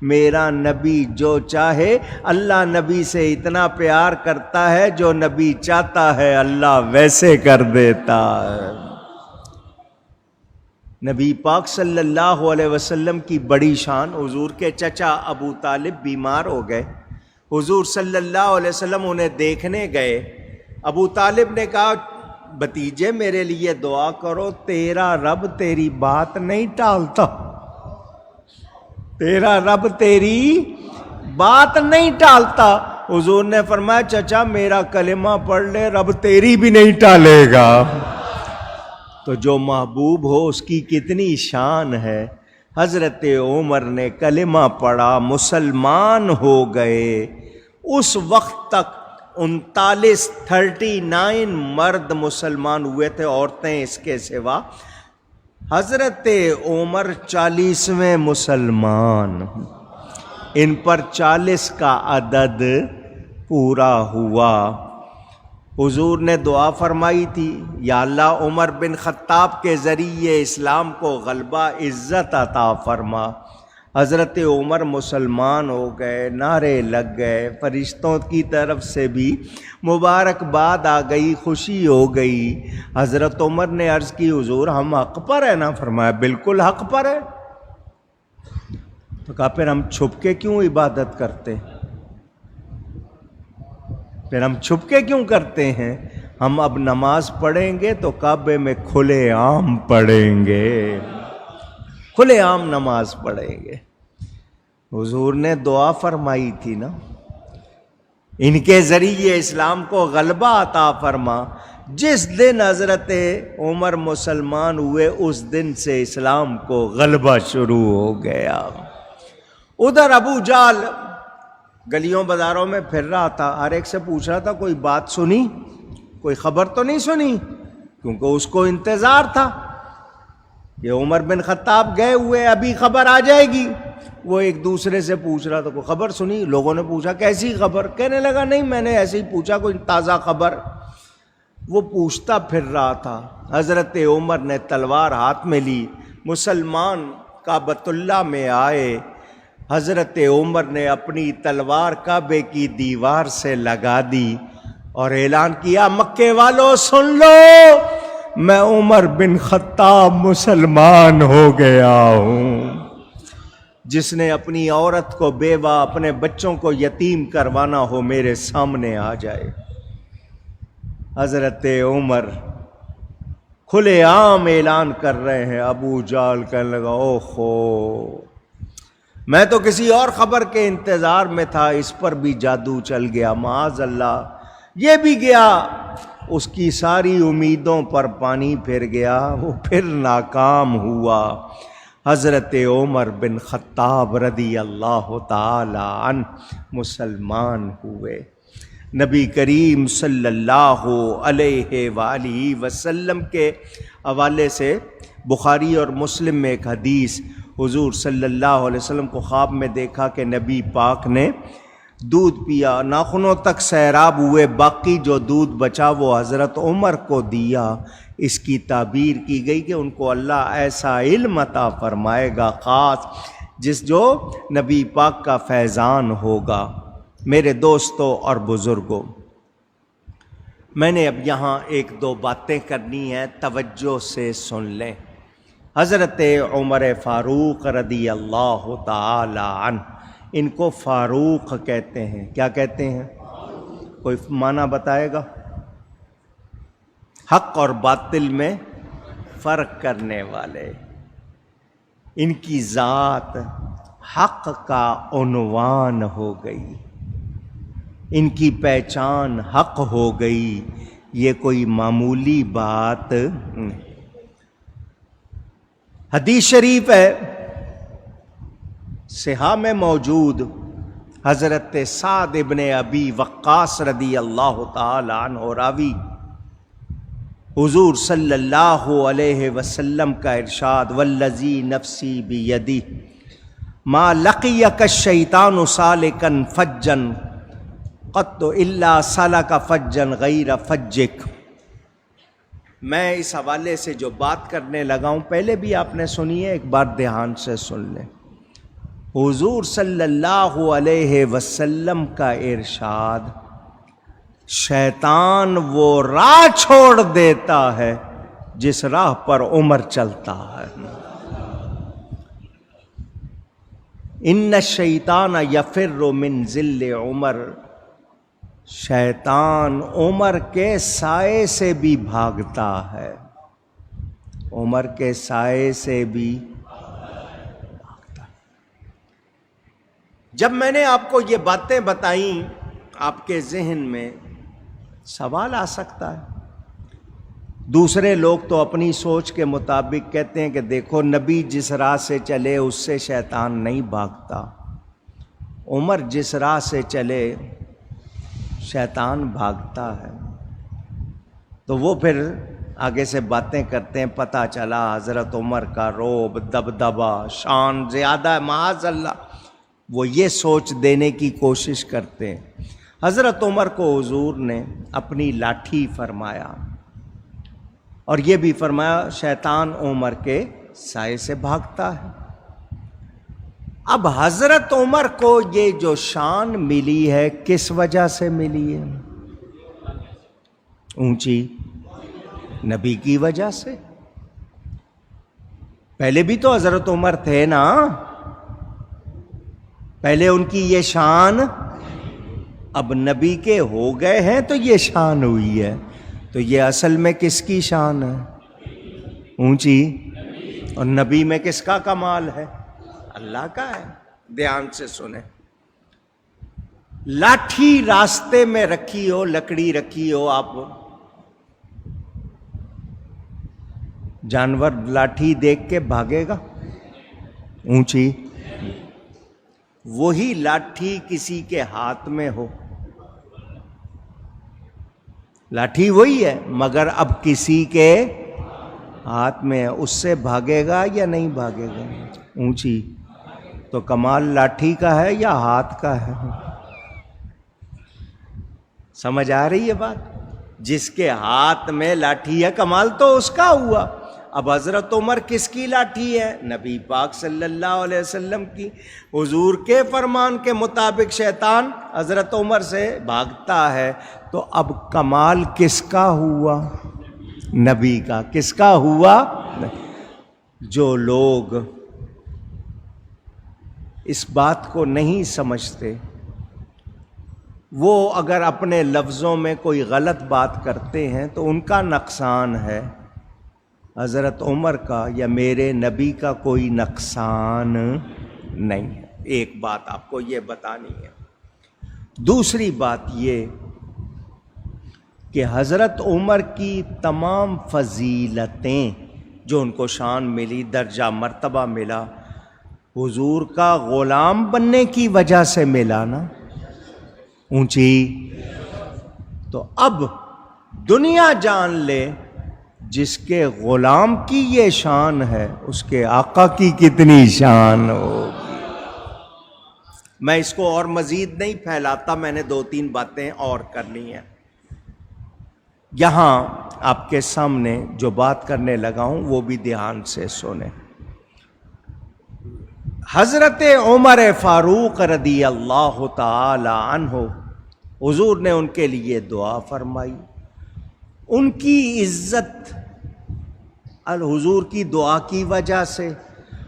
میرا نبی جو چاہے، اللہ نبی سے اتنا پیار کرتا ہے، جو نبی چاہتا ہے اللہ ویسے کر دیتا ہے۔ نبی پاک صلی اللہ علیہ وسلم کی بڑی شان، حضور کے چچا ابو طالب بیمار ہو گئے، حضور صلی اللہ علیہ وسلم انہیں دیکھنے گئے، ابو طالب نے کہا بھتیجے میرے لیے دعا کرو، تیرا رب تیری بات نہیں ٹالتا، تیرا رب تیری بات نہیں ٹالتا۔ حضور نے فرمایا چچا میرا کلمہ پڑھ لے، رب تیری بھی نہیں ٹالے گا۔ تو جو محبوب ہو اس کی کتنی شان ہے۔ حضرت عمر نے کلمہ پڑھا، مسلمان ہو گئے، اس وقت تک 39 مرد مسلمان ہوئے تھے، عورتیں اس کے سوا، حضرت عمر 40ویں مسلمان، ان پر 40 کا عدد پورا ہوا۔ حضور نے دعا فرمائی تھی یا اللہ عمر بن خطاب کے ذریعے اسلام کو غلبہ عزت عطا فرما۔ حضرت عمر مسلمان ہو گئے، نعرے لگ گئے، فرشتوں کی طرف سے بھی مبارکباد آ گئی، خوشی ہو گئی۔ حضرت عمر نے عرض کی حضور ہم حق پر ہیں نا؟ فرمایا بالکل حق پر ہے۔ تو کہا پھر ہم چھپ کے کیوں عبادت کرتے ہیں؟ پھر ہم چھپ کے کیوں کرتے ہیں؟ ہم اب نماز پڑھیں گے تو کعبے میں کھلے عام پڑھیں گے، کھلے عام نماز پڑھیں گے۔ حضور نے دعا فرمائی تھی نا، ان کے ذریعے اسلام کو غلبہ عطا فرما۔ جس دن حضرت عمر مسلمان ہوئے اس دن سے اسلام کو غلبہ شروع ہو گیا۔ ادھر ابو جہل گلیوں بازاروں میں پھر رہا تھا، ہر ایک سے پوچھ رہا تھا کوئی بات سنی، کوئی خبر تو نہیں سنی، کیونکہ اس کو انتظار تھا کہ عمر بن خطاب گئے ہوئے، ابھی خبر آ جائے گی۔ وہ ایک دوسرے سے پوچھ رہا تھا کوئی خبر سنی؟ لوگوں نے پوچھا کیسی خبر؟ کہنے لگا نہیں میں نے ایسے ہی پوچھا کوئی تازہ خبر۔ وہ پوچھتا پھر رہا تھا، حضرت عمر نے تلوار ہاتھ میں لی، مسلمان کعبۃ اللہ میں آئے، حضرت عمر نے اپنی تلوار کعبے کی دیوار سے لگا دی، اور اعلان کیا مکے والوں سن لو، میں عمر بن خطاب مسلمان ہو گیا ہوں۔ جس نے اپنی عورت کو بیوہ، اپنے بچوں کو یتیم کروانا ہو میرے سامنے آ جائے۔ حضرت عمر کھلے عام اعلان کر رہے ہیں۔ ابو جہل کہنے لگا اوہو، میں تو کسی اور خبر کے انتظار میں تھا، اس پر بھی جادو چل گیا، معاذ اللہ، یہ بھی گیا۔ اس کی ساری امیدوں پر پانی پھر گیا، وہ پھر ناکام ہوا۔ حضرت عمر بن خطاب رضی اللہ تعالی عنہ مسلمان ہوئے۔ نبی کریم صلی اللہ علیہ وآلہ وسلم کے حوالے سے بخاری اور مسلم میں ایک حدیث، حضور صلی اللہ علیہ وسلم کو خواب میں دیکھا کہ نبی پاک نے دودھ پیا، ناخنوں تک سیراب ہوئے، باقی جو دودھ بچا وہ حضرت عمر کو دیا۔ اس کی تعبیر کی گئی کہ ان کو اللہ ایسا علم عطا فرمائے گا خاص، جو نبی پاک کا فیضان ہوگا۔ میرے دوستوں اور بزرگوں، میں نے اب یہاں ایک دو باتیں کرنی ہیں، توجہ سے سن لیں۔ حضرت عمر فاروق رضی اللہ تعالی عنہ، ان کو فاروق کہتے ہیں۔ کیا کہتے ہیں؟ کوئی معنی بتائے گا؟ حق اور باطل میں فرق کرنے والے۔ ان کی ذات حق کا عنوان ہو گئی، ان کی پہچان حق ہو گئی، یہ کوئی معمولی بات نہیں۔ حدیث شریف ہے، صحاح میں موجود، حضرت سعد ابن ابی وقاص رضی اللہ تعالی عنہ راوی، حضور صلی اللہ علیہ وسلم کا ارشاد، والذی نفسی بیدہ ما لقیک الشیطان سالکا فجا قط الا سلک فجا غیر فجک۔ میں اس حوالے سے جو بات کرنے لگا ہوں پہلے بھی آپ نے سنی ہے، ایک بار دھیان سے سن لیں۔ حضور صلی اللہ علیہ وسلم کا ارشاد، شیطان وہ راہ چھوڑ دیتا ہے جس راہ پر عمر چلتا ہے۔ ان الشیطان یفر من ظل عمر، شیطان عمر کے سائے سے بھی بھاگتا ہے، عمر کے سائے سے بھی بھاگتا ہے۔ جب میں نے آپ کو یہ باتیں بتائیں، آپ کے ذہن میں سوال آ سکتا ہے۔ دوسرے لوگ تو اپنی سوچ کے مطابق کہتے ہیں کہ دیکھو نبی جس راہ سے چلے اس سے شیطان نہیں بھاگتا، عمر جس راہ سے چلے شیطان بھاگتا ہے۔ تو وہ پھر آگے سے باتیں کرتے ہیں، پتہ چلا حضرت عمر کا رعب، دبدبہ، شان زیادہ ہے، معاذ اللہ، وہ یہ سوچ دینے کی کوشش کرتے ہیں۔ حضرت عمر کو حضور نے اپنی لاٹھی فرمایا، اور یہ بھی فرمایا شیطان عمر کے سائے سے بھاگتا ہے۔ اب حضرت عمر کو یہ جو شان ملی ہے کس وجہ سے ملی ہے؟ اونچی نبی کی وجہ سے۔ پہلے بھی تو حضرت عمر تھے نا، پہلے ان کی یہ شان، اب نبی کے ہو گئے ہیں تو یہ شان ہوئی ہے۔ تو یہ اصل میں کس کی شان ہے؟ اونچی۔ اور نبی میں کس کا کمال ہے؟ اللہ کا ہے۔ دھیان سے سنیں، لاٹھی راستے میں رکھی ہو، لکڑی رکھی ہو، آپ جانور لاٹھی دیکھ کے بھاگے گا؟ اونچی۔ وہی لاٹھی کسی کے ہاتھ میں ہو، لاٹھی وہی ہے مگر اب کسی کے ہاتھ میں ہے، اس سے بھاگے گا یا نہیں بھاگے گا؟ اونچی۔ تو کمال لاٹھی کا ہے یا ہاتھ کا ہے؟ سمجھ آ رہی ہے بات؟ جس کے ہاتھ میں لاٹھی ہے کمال تو اس کا ہوا۔ اب حضرت عمر کس کی لاٹھی ہے؟ نبی پاک صلی اللہ علیہ وسلم کی. حضور کے فرمان کے مطابق شیطان حضرت عمر سے بھاگتا ہے، تو اب کمال کس کا ہوا؟ نبی کا. کس کا ہوا؟ جو لوگ اس بات کو نہیں سمجھتے، وہ اگر اپنے لفظوں میں کوئی غلط بات کرتے ہیں تو ان کا نقصان ہے، حضرت عمر کا یا میرے نبی کا کوئی نقصان نہیں ہے. ایک بات آپ کو یہ بتانی ہے. دوسری بات یہ کہ حضرت عمر کی تمام فضیلتیں جو ان کو شان ملی، درجہ مرتبہ ملا، حضور کا غلام بننے کی وجہ سے ملا نا، اونچی. تو اب دنیا جان لے جس کے غلام کی یہ شان ہے، اس کے آقا کی کتنی شان ہوگی. میں اس کو اور مزید نہیں پھیلاتا، میں نے 2-3 باتیں اور کرنی ہیں. یہاں آپ کے سامنے جو بات کرنے لگا ہوں وہ بھی دھیان سے سنیں. حضرت عمر فاروق رضی اللہ تعالی عنہ، حضور نے ان کے لیے دعا فرمائی. ان کی عزت حضور کی دعا کی وجہ سے،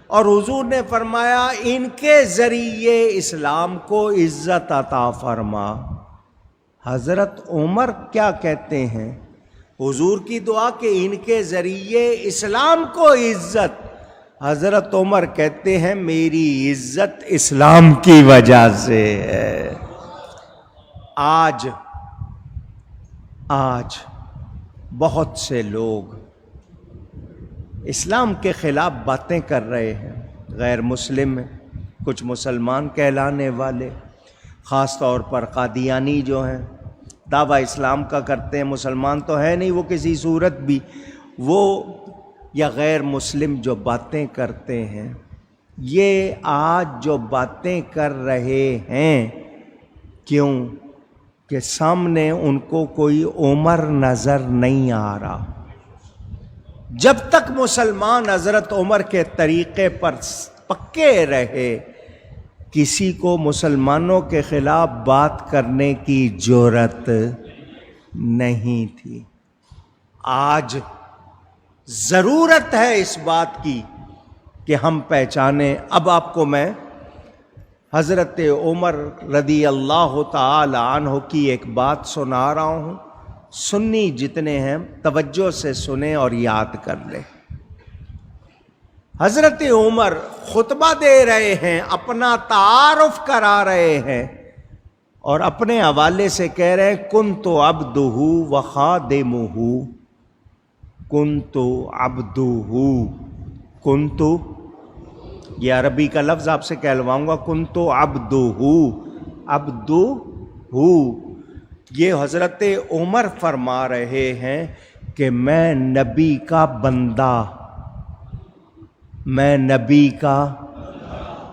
اور حضور نے فرمایا ان کے ذریعے اسلام کو عزت عطا فرما. حضرت عمر کیا کہتے ہیں؟ حضور کی دعا کہ ان کے ذریعے اسلام کو عزت. حضرت عمر کہتے ہیں میری عزت اسلام کی وجہ سے ہے. آج بہت سے لوگ اسلام کے خلاف باتیں کر رہے ہیں، غیر مسلم ہیں، کچھ مسلمان کہلانے والے، خاص طور پر قادیانی جو ہیں، دعویٰ اسلام کا کرتے ہیں، مسلمان تو ہے نہیں وہ کسی صورت بھی، وہ یا غیر مسلم جو باتیں کرتے ہیں، یہ آج جو باتیں کر رہے ہیں، کیوں کہ سامنے ان کو کوئی عمر نظر نہیں آ رہا. جب تک مسلمان حضرت عمر کے طریقے پر پکے رہے، کسی کو مسلمانوں کے خلاف بات کرنے کی جرأت نہیں تھی. آج ضرورت ہے اس بات کی کہ ہم پہچانیں. اب آپ کو میں حضرت عمر رضی اللہ تعالی عنہ کی ایک بات سنا رہا ہوں. سنی جتنے ہیں توجہ سے سنیں اور یاد کر لیں. حضرت عمر خطبہ دے رہے ہیں، اپنا تعارف کرا رہے ہیں، اور اپنے حوالے سے کہہ رہے ہیں کنت عبدہ وخادمہ. کنت عبدہ، کنت، یہ عربی کا لفظ آپ سے کہلواؤں گا، کنت عبدہ، عبدہ. یہ حضرت عمر فرما رہے ہیں کہ میں نبی کا بندہ، میں نبی کا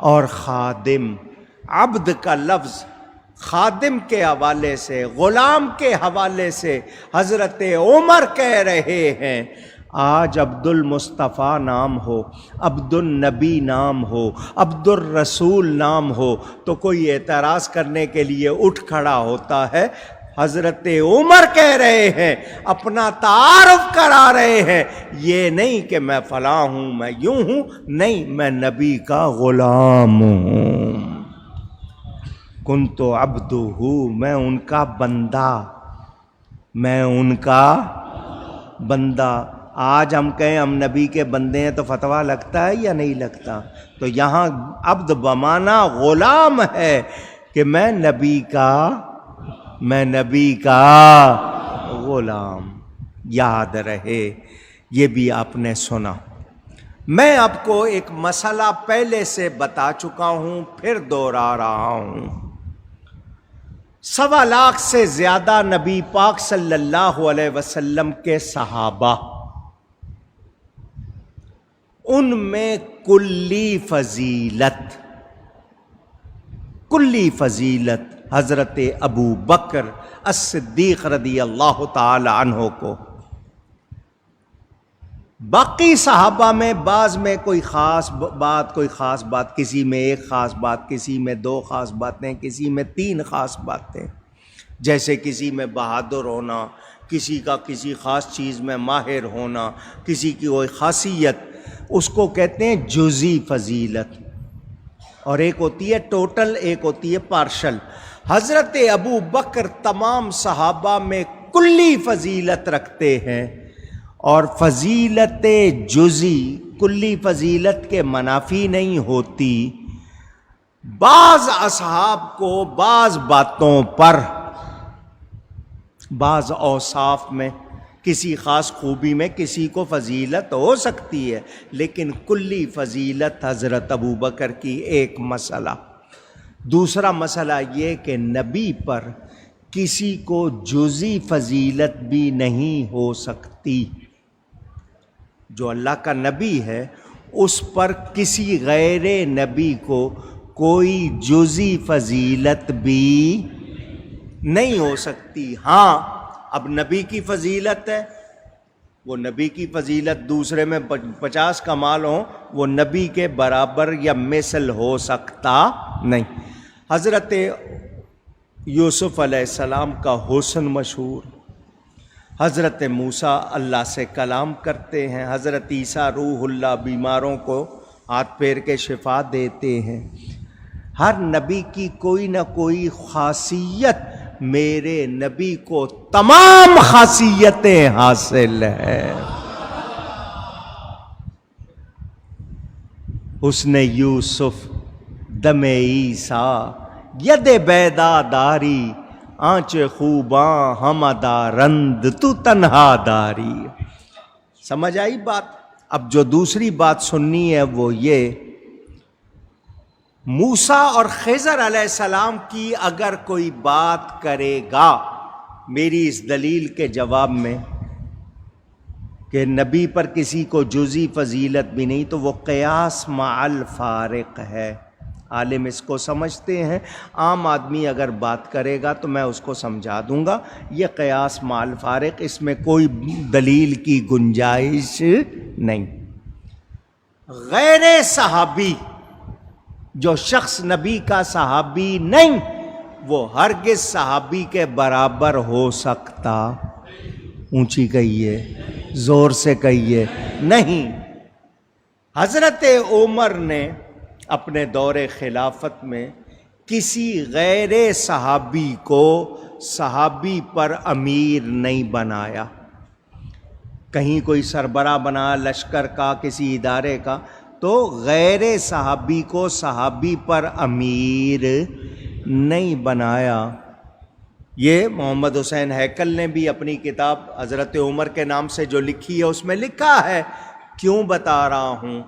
اور خادم. عبد کا لفظ خادم کے حوالے سے، غلام کے حوالے سے حضرت عمر کہہ رہے ہیں. آج عبد المصطفیٰ نام ہو، عبد النبی نام ہو، عبد الرسول نام ہو تو کوئی اعتراض کرنے کے لیے اٹھ کھڑا ہوتا ہے. حضرت عمر کہہ رہے ہیں، اپنا تعارف کرا رہے ہیں، یہ نہیں کہ میں فلاں ہوں، میں یوں ہوں، نہیں، میں نبی کا غلام ہوں. کنت عبدہ، میں ان کا بندہ، میں ان کا بندہ. آج ہم کہیں ہم نبی کے بندے ہیں تو فتویٰ لگتا ہے یا نہیں لگتا؟ تو یہاں عبد بمانا غلام ہے کہ میں نبی کا غلام. یاد رہے، یہ بھی آپ نے سنا. میں آپ کو ایک مسئلہ پہلے سے بتا چکا ہوں، پھر دوہرا رہا ہوں. 1.25 لاکھ سے زیادہ نبی پاک صلی اللہ علیہ وسلم کے صحابہ، ان میں کلی فضیلت حضرت ابو بکر الصدیق رضی اللہ تعالی عنہ کو. باقی صحابہ میں بعض میں کوئی خاص بات، کسی میں ایک خاص بات، کسی میں دو خاص باتیں، کسی میں تین خاص باتیں، جیسے کسی میں بہادر ہونا، کسی کا کسی خاص چیز میں ماہر ہونا، کسی کی کوئی خاصیت، اس کو کہتے ہیں جزئی فضیلت، اور ایک ہوتی ہے ٹوٹل، ایک ہوتی ہے پارشل۔ حضرت ابو بکر تمام صحابہ میں کلی فضیلت رکھتے ہیں، اور فضیلت جزئی کلی فضیلت کے منافی نہیں ہوتی۔ بعض اصحاب کو بعض باتوں پر، بعض اوصاف میں، کسی خاص خوبی میں کسی کو فضیلت ہو سکتی ہے، لیکن کلی فضیلت حضرت ابو بکر کی ایک مسئلہ۔ دوسرا مسئلہ یہ کہ نبی پر کسی کو جزئی فضیلت بھی نہیں ہو سکتی۔ جو اللہ کا نبی ہے اس پر کسی غیر نبی کو کوئی جزئی فضیلت بھی نہیں ہو سکتی۔ ہاں اب نبی کی فضیلت ہے، وہ نبی کی فضیلت دوسرے میں 50 کمال ہوں، وہ نبی کے برابر یا مثل ہو سکتا نہیں۔ حضرت یوسف علیہ السلام کا حسن مشہور، حضرت موسیٰ اللہ سے کلام کرتے ہیں، حضرت عیسیٰ روح اللہ بیماروں کو ہاتھ پیر کے شفا دیتے ہیں۔ ہر نبی کی کوئی نہ کوئی خاصیت، میرے نبی کو تمام خاصیتیں حاصل ہیں۔ حسن یوسف دم عیسیٰ ید بیدا داری، آنچ خوباں ہمدا رند تو تنہا داری۔ سمجھ آئی بات؟ اب جو دوسری بات سننی ہے وہ یہ، موسیٰ اور خضر علیہ السلام کی اگر کوئی بات کرے گا میری اس دلیل کے جواب میں کہ نبی پر کسی کو جزئی فضیلت بھی نہیں، تو وہ قیاس مع الفارق ہے۔ عالم اس کو سمجھتے ہیں، عام آدمی اگر بات کرے گا تو میں اس کو سمجھا دوں گا یہ قیاس مع الفارق، اس میں کوئی دلیل کی گنجائش نہیں۔ غیر صحابی، جو شخص نبی کا صحابی نہیں، وہ ہرگز صحابی کے برابر ہو سکتا، اونچی کہیے، زور سے کہیے، نہیں۔ حضرت عمر نے اپنے دور خلافت میں کسی غیر صحابی کو صحابی پر امیر نہیں بنایا۔ کہیں کوئی سربراہ بنا لشکر کا، کسی ادارے کا، تو غیر صحابی کو صحابی پر امیر نہیں بنایا۔ یہ محمد حسین ہیکل نے بھی اپنی کتاب حضرت عمر کے نام سے جو لکھی ہے اس میں لکھا ہے۔ کیوں بتا رہا ہوں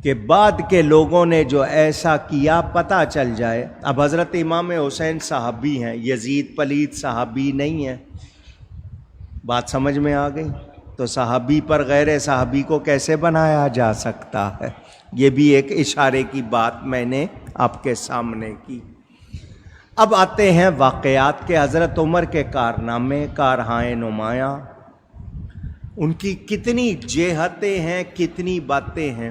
کہ بعد کے لوگوں نے جو ایسا کیا پتہ چل جائے۔ اب حضرت امام حسین صحابی ہیں، یزید پلید صحابی نہیں ہے، بات سمجھ میں آ گئی؟ تو صحابی پر غیر صحابی کو کیسے بنایا جا سکتا ہے؟ یہ بھی ایک اشارے کی بات میں نے آپ کے سامنے کی۔ اب آتے ہیں واقعات کے، حضرت عمر کے کارنامے، کارہائے نمایاں، ان کی کتنی جہتیں ہیں، کتنی باتیں ہیں،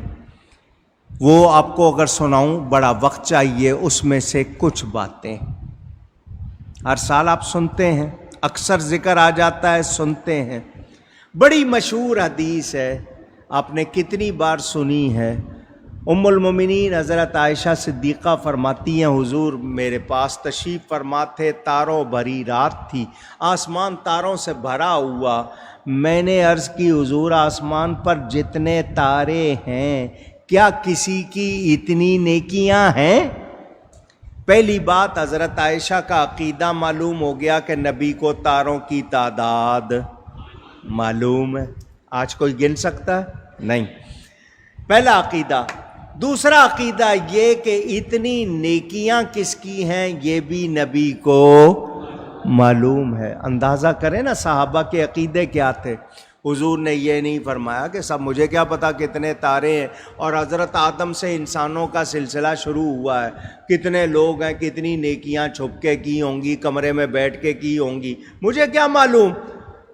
وہ آپ کو اگر سناؤں بڑا وقت چاہیے۔ اس میں سے کچھ باتیں ہر سال آپ سنتے ہیں، اکثر ذکر آ جاتا ہے، سنتے ہیں۔ بڑی مشہور حدیث ہے، آپ نے کتنی بار سنی ہے۔ ام المومنین حضرت عائشہ صدیقہ فرماتی ہیں، حضور میرے پاس تشریف فرما تھے، تاروں بھری رات تھی، آسمان تاروں سے بھرا ہوا۔ میں نے عرض کی حضور آسمان پر جتنے تارے ہیں کیا کسی کی اتنی نیکیاں ہیں؟ پہلی بات حضرت عائشہ کا عقیدہ معلوم ہو گیا کہ نبی کو تاروں کی تعداد معلوم ہے۔ آج کوئی گن سکتا ہے؟ نہیں۔ پہلا عقیدہ۔ دوسرا عقیدہ یہ کہ اتنی نیکیاں کس کی ہیں یہ بھی نبی کو معلوم ہے۔ اندازہ کریں نا صحابہ کے عقیدے کیا تھے۔ حضور نے یہ نہیں فرمایا کہ سب مجھے کیا پتا کتنے تارے ہیں، اور حضرت آدم سے انسانوں کا سلسلہ شروع ہوا ہے، کتنے لوگ ہیں، کتنی نیکیاں چھپ کے کی ہوں گی، کمرے میں بیٹھ کے کی ہوں گی، مجھے کیا معلوم،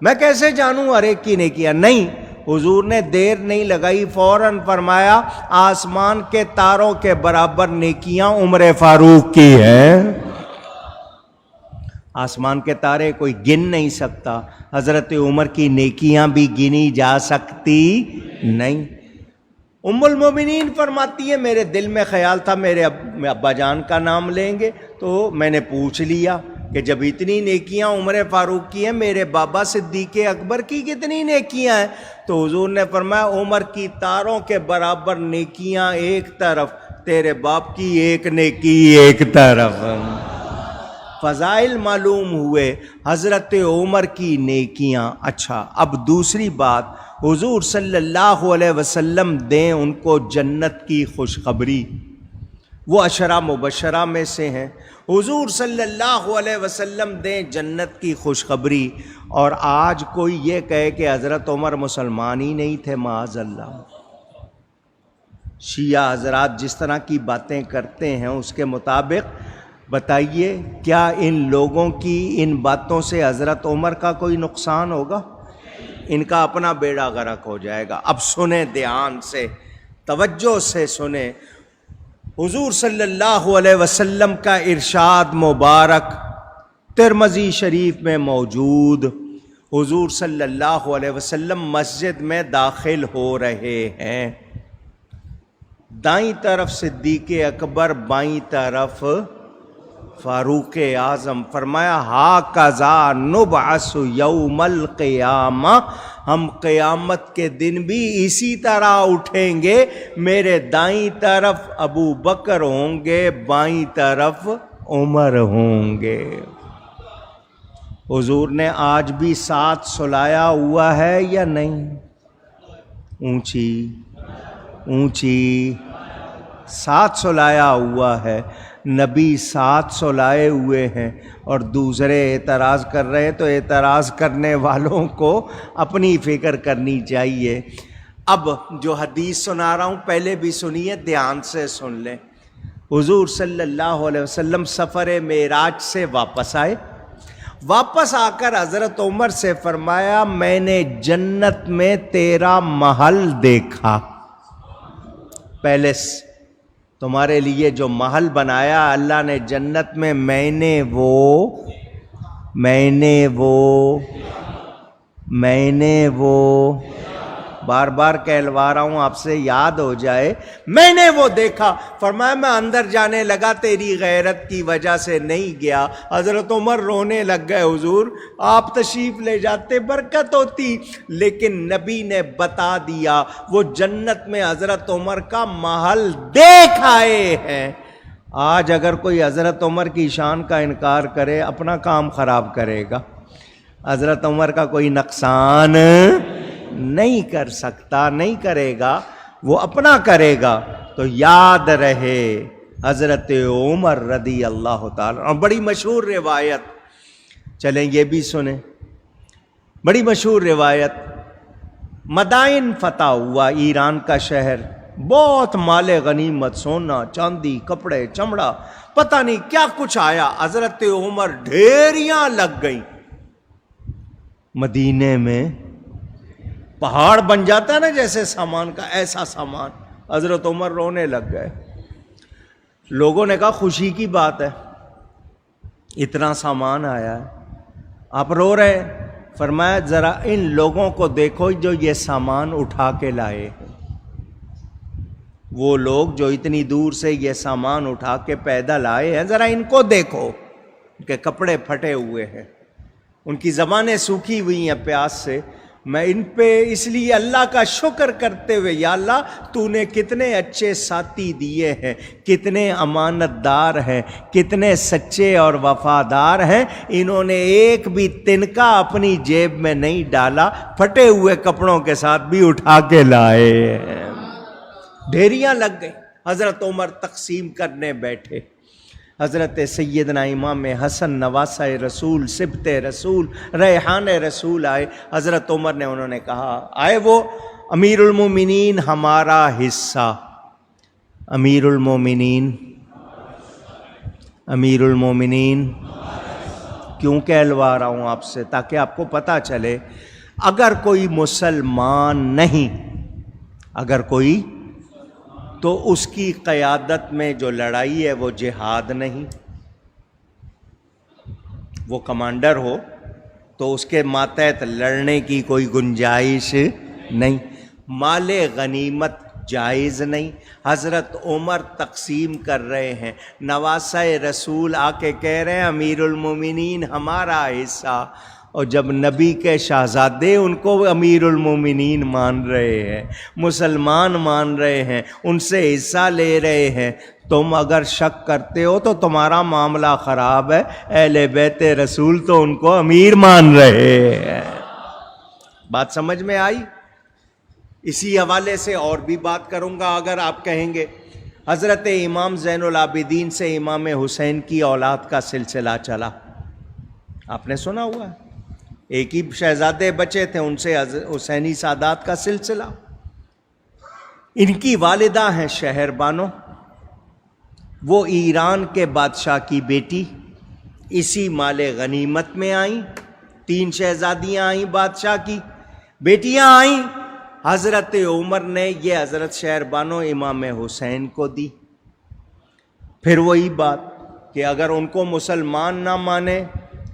میں کیسے جانوں ہر ایک کی نیکیاں؟ نہیں، حضور نے دیر نہیں لگائی، فوراً فرمایا آسمان کے تاروں کے برابر نیکیاں عمر فاروق کی ہیں۔ آسمان کے تارے کوئی گن نہیں سکتا، حضرت عمر کی نیکیاں بھی گنی جا سکتی نہیں۔ ام المومنین فرماتی ہے میرے دل میں خیال تھا میرے ابا جان کا نام لیں گے، تو میں نے پوچھ لیا کہ جب اتنی نیکیاں عمر فاروق کی ہیں، میرے بابا صدیق اکبر کی کتنی نیکیاں ہیں؟ تو حضور نے فرمایا عمر کی تاروں کے برابر نیکیاں ایک طرف، تیرے باپ کی ایک نیکی ایک طرف۔ فضائل معلوم ہوئے حضرت عمر کی نیکیاں۔ اچھا، اب دوسری بات، حضور صلی اللہ علیہ وسلم دیں ان کو جنت کی خوشخبری، وہ عشرہ مبشرہ میں سے ہیں۔ حضور صلی اللہ علیہ وسلم دیں جنت کی خوشخبری، اور آج کوئی یہ کہے کہ حضرت عمر مسلمان ہی نہیں تھے، معاذ اللہ۔ شیعہ حضرات جس طرح کی باتیں کرتے ہیں اس کے مطابق بتائیے کیا ان لوگوں کی ان باتوں سے حضرت عمر کا کوئی نقصان ہوگا؟ ان کا اپنا بیڑا غرق ہو جائے گا۔ اب سنیں، دھیان سے توجہ سے سنیں، حضور صلی اللہ علیہ وسلم کا ارشاد مبارک ترمذی شریف میں موجود۔ حضور صلی اللہ علیہ وسلم مسجد میں داخل ہو رہے ہیں، دائیں طرف صدیق اکبر، بائیں طرف فاروق اعظم۔ فرمایا ہاکذا نبعث یوم القیامہ، ہم قیامت کے دن بھی اسی طرح اٹھیں گے، میرے دائیں طرف ابو بکر ہوں گے، بائیں طرف عمر ہوں گے۔ حضور نے آج بھی ساتھ سلایا ہوا ہے یا نہیں؟ اونچی اونچی ساتھ سلایا ہوا ہے، نبی ساتھ سلائے ہوئے ہیں، اور دوسرے اعتراض کر رہے ہیں تو اعتراض کرنے والوں کو اپنی فکر کرنی چاہیے۔ اب جو حدیث سنا رہا ہوں پہلے بھی سنیے، دھیان سے سن لیں۔ حضور صلی اللہ علیہ وسلم سفر معراج سے واپس آئے، واپس آ کر حضرت عمر سے فرمایا میں نے جنت میں تیرا محل دیکھا، پیلس، تمہارے لیے جو محل بنایا اللہ نے جنت میں، میں نے وہ بار بار کہلوا رہا ہوں آپ سے یاد ہو جائے، میں نے وہ دیکھا۔ فرمایا میں اندر جانے لگا، تیری غیرت کی وجہ سے نہیں گیا۔ حضرت عمر رونے لگ گئے، حضور آپ تشریف لے جاتے برکت ہوتی، لیکن نبی نے بتا دیا وہ جنت میں حضرت عمر کا محل دیکھ آئے ہیں۔ آج اگر کوئی حضرت عمر کی شان کا انکار کرے اپنا کام خراب کرے گا، حضرت عمر کا کوئی نقصان نہیں کر سکتا، نہیں کرے گا، وہ اپنا کرے گا۔ تو یاد رہے حضرت عمر رضی اللہ تعالیٰ، اور بڑی مشہور روایت، چلیں یہ بھی سنیں، بڑی مشہور روایت، مدائن فتح ہوا، ایران کا شہر، بہت مال غنیمت، سونا چاندی کپڑے چمڑا پتہ نہیں کیا کچھ آیا، حضرت عمر ڈھیریاں لگ گئیں۔ مدینے میں پہاڑ بن جاتا ہے نا جیسے سامان کا، ایسا سامان، حضرت عمر رونے لگ گئے۔ لوگوں نے کہا خوشی کی بات ہے، اتنا سامان آیا ہے، آپ رو رہے ہیں؟ فرمایا ذرا ان لوگوں کو دیکھو جو یہ سامان اٹھا کے لائے، وہ لوگ جو اتنی دور سے یہ سامان اٹھا کے پیدل آئے ہیں، ذرا ان کو دیکھو، ان کے کپڑے پھٹے ہوئے ہیں، ان کی زبانیں سوکھی ہوئی ہیں پیاس سے۔ میں ان پہ اس لیے اللہ کا شکر کرتے ہوئے، یا اللہ تو نے کتنے اچھے ساتھی دیے ہیں، کتنے امانت دار ہیں، کتنے سچے اور وفادار ہیں، انہوں نے ایک بھی تنکا اپنی جیب میں نہیں ڈالا، پھٹے ہوئے کپڑوں کے ساتھ بھی اٹھا کے لائے ہیں۔ ڈھیریاں لگ گئی، حضرت عمر تقسیم کرنے بیٹھے۔ حضرت سیدنا امام حسن نواسہ رسول، سبط رسول، ریحان رسول آئے۔ حضرت عمر نے انہوں نے کہا، آئے وہ امیر المومنین ہمارا حصہ، امیر المومنین کیوں کہلوا رہا ہوں آپ سے؟ تاکہ آپ کو پتہ چلے اگر کوئی مسلمان نہیں، اگر کوئی، تو اس کی قیادت میں جو لڑائی ہے وہ جہاد نہیں. وہ کمانڈر ہو تو اس کے ماتحت لڑنے کی کوئی گنجائش نہیں. مال غنیمت جائز نہیں. حضرت عمر تقسیم کر رہے ہیں، نواسہ رسول آ کے کہہ رہے ہیں امیر المومنین ہمارا حصہ، اور جب نبی کے شہزادے ان کو امیر المومنین مان رہے ہیں، مسلمان مان رہے ہیں، ان سے حصہ لے رہے ہیں، تم اگر شک کرتے ہو تو تمہارا معاملہ خراب ہے. اہل بیت رسول تو ان کو امیر مان رہے ہیں. بات سمجھ میں آئی؟ اسی حوالے سے اور بھی بات کروں گا. اگر آپ کہیں گے حضرت امام زین العابدین سے امام حسین کی اولاد کا سلسلہ چلا، آپ نے سنا ہوا ہے، ایک ہی شہزادے بچے تھے، ان سے حسینی سادات کا سلسلہ. ان کی والدہ ہیں شہر بانو، وہ ایران کے بادشاہ کی بیٹی، اسی مال غنیمت میں آئیں. 3 شہزادیاں آئیں، بادشاہ کی بیٹیاں آئیں. حضرت عمر نے یہ حضرت شہر بانو امام حسین کو دی. پھر وہی بات کہ اگر ان کو مسلمان نہ مانے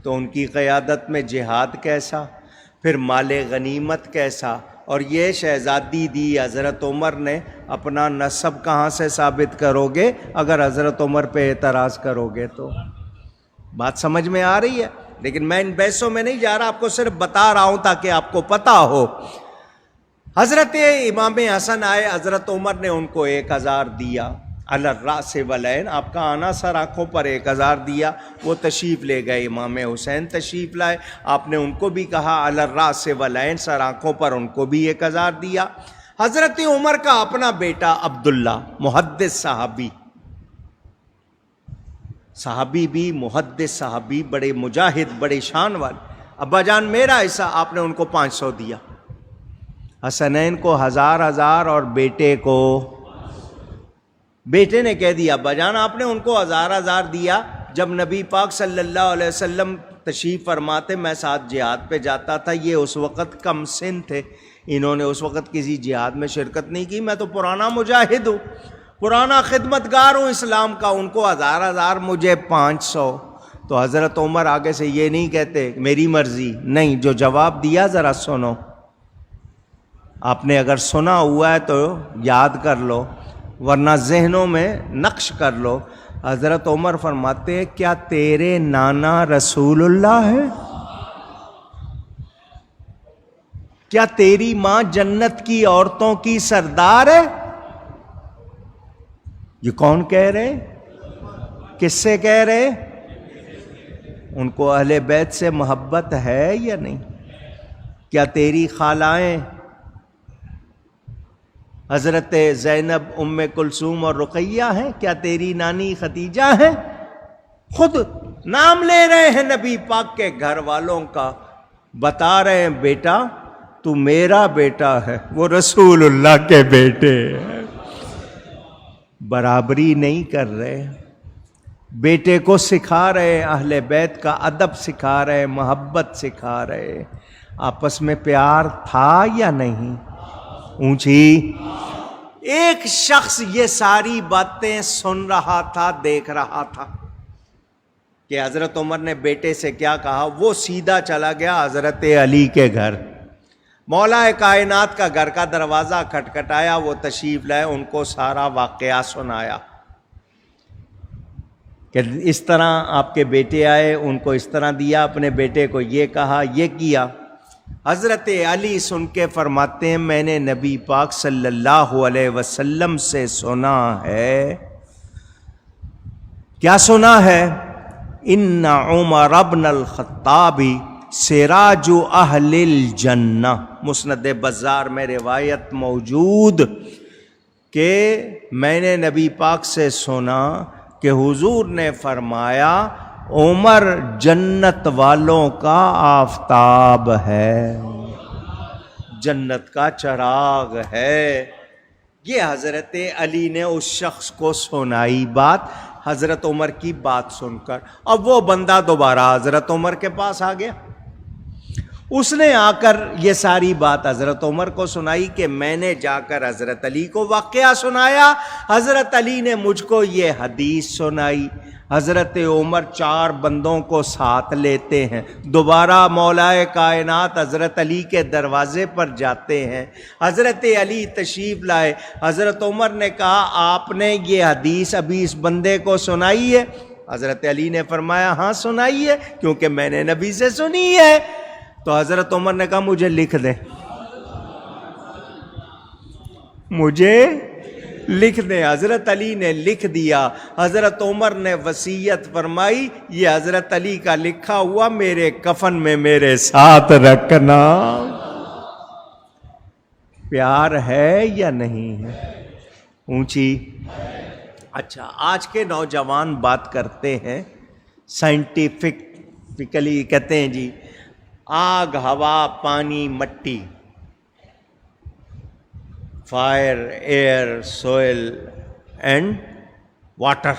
تو ان کی قیادت میں جہاد کیسا، پھر مال غنیمت کیسا. اور یہ شہزادی دی حضرت عمر نے. اپنا نسب کہاں سے ثابت کرو گے اگر حضرت عمر پہ اعتراض کرو گے تو؟ بات سمجھ میں آ رہی ہے؟ لیکن میں ان بحثوں میں نہیں جا رہا، آپ کو صرف بتا رہا ہوں تاکہ آپ کو پتہ ہو. حضرت امام حسن آئے، حضرت عمر نے ان کو 1000 دیا، علی الرأس والعین، آپ کا آنا سر آنکھوں پر 1000 دیا. وہ تشریف لے گئے، امام حسین تشریف لائے، آپ نے ان کو بھی کہا علی الرأس والعین، سر آنکھوں پر ان کو بھی 1000 دیا. حضرت عمر کا اپنا بیٹا عبداللہ، محدث صحابی بھی محدث صحابی، بڑے مجاہد، بڑے شان والے، ابا جان میرا ایسا، آپ نے ان کو 500 دیا. حسنین کو 1000 اور بیٹے نے کہہ دیا ابا جان آپ نے ان کو 1000 دیا. جب نبی پاک صلی اللہ علیہ وسلم تشریف فرماتے میں ساتھ جہاد پہ جاتا تھا. یہ اس وقت کم سن تھے، انہوں نے اس وقت کسی جہاد میں شرکت نہیں کی. میں تو پرانا مجاہد ہوں، پرانا خدمتگار ہوں اسلام کا، ان کو 1000 مجھے 500. تو حضرت عمر آگے سے یہ نہیں کہتے میری مرضی، نہیں، جو جواب دیا ذرا سنو. آپ نے اگر سنا ہوا ہے تو یاد کر لو، ورنہ ذہنوں میں نقش کر لو. حضرت عمر فرماتے ہیں کیا تیرے نانا رسول اللہ ہے؟ کیا تیری ماں جنت کی عورتوں کی سردار ہے؟ یہ کون کہہ رہے؟ کس سے کہہ رہے؟ ان کو اہل بیت سے محبت ہے یا نہیں؟ کیا تیری خالائیں حضرت زینب، ام کلثوم اور رقیہ ہیں؟ کیا تیری نانی خدیجہ ہیں؟ خود نام لے رہے ہیں نبی پاک کے گھر والوں کا، بتا رہے ہیں بیٹا تو میرا بیٹا ہے، وہ رسول اللہ کے بیٹے ہیں. برابری نہیں کر رہے، بیٹے کو سکھا رہے، اہل بیت کا ادب سکھا رہے، محبت سکھا رہے. آپس میں پیار تھا یا نہیں؟ اونچی. ایک شخص یہ ساری باتیں سن رہا تھا، دیکھ رہا تھا کہ حضرت عمر نے بیٹے سے کیا کہا. وہ سیدھا چلا گیا حضرت علی کے گھر، مولا کائنات کا گھر کا دروازہ کھٹکھٹایا، وہ تشریف لائے، ان کو سارا واقعہ سنایا کہ اس طرح آپ کے بیٹے آئے، ان کو اس طرح دیا، اپنے بیٹے کو یہ کہا، یہ کیا. حضرت علی سن کے فرماتے ہیں میں نے نبی پاک صلی اللہ علیہ وسلم سے سنا ہے. کیا سنا ہے؟ ان عمر بن الخطاب سراج اہل الجنہ. مسند بزار میں روایت موجود کہ میں نے نبی پاک سے سنا کہ حضور نے فرمایا عمر جنت والوں کا آفتاب ہے، جنت کا چراغ ہے. یہ حضرت علی نے اس شخص کو سنائی بات، حضرت عمر کی بات سن کر. اب وہ بندہ دوبارہ حضرت عمر کے پاس آ گیا، اس نے آ کر یہ ساری بات حضرت عمر کو سنائی کہ میں نے جا کر حضرت علی کو واقعہ سنایا، حضرت علی نے مجھ کو یہ حدیث سنائی۔ حضرت عمر 4 بندوں کو ساتھ لیتے ہیں، دوبارہ مولائے کائنات حضرت علی کے دروازے پر جاتے ہیں، حضرت علی تشریف لائے۔ حضرت عمر نے کہا آپ نے یہ حدیث ابھی اس بندے کو سنائی ہے؟ حضرت علی نے فرمایا ہاں سنائی ہے، کیونکہ میں نے نبی سے سنی ہے۔ تو حضرت عمر نے کہا مجھے لکھ دیں، مجھے لکھ دیں۔ حضرت علی نے لکھ دیا۔ حضرت عمر نے وصیت فرمائی یہ حضرت علی کا لکھا ہوا میرے کفن میں میرے ساتھ رکھنا۔ پیار ہے یا نہیں ہے؟ اونچی۔ اچھا، آج کے نوجوان بات کرتے ہیں سائنٹیفکلی، کہتے ہیں جی آگ، ہوا، پانی، مٹی، fire, air, soil and water,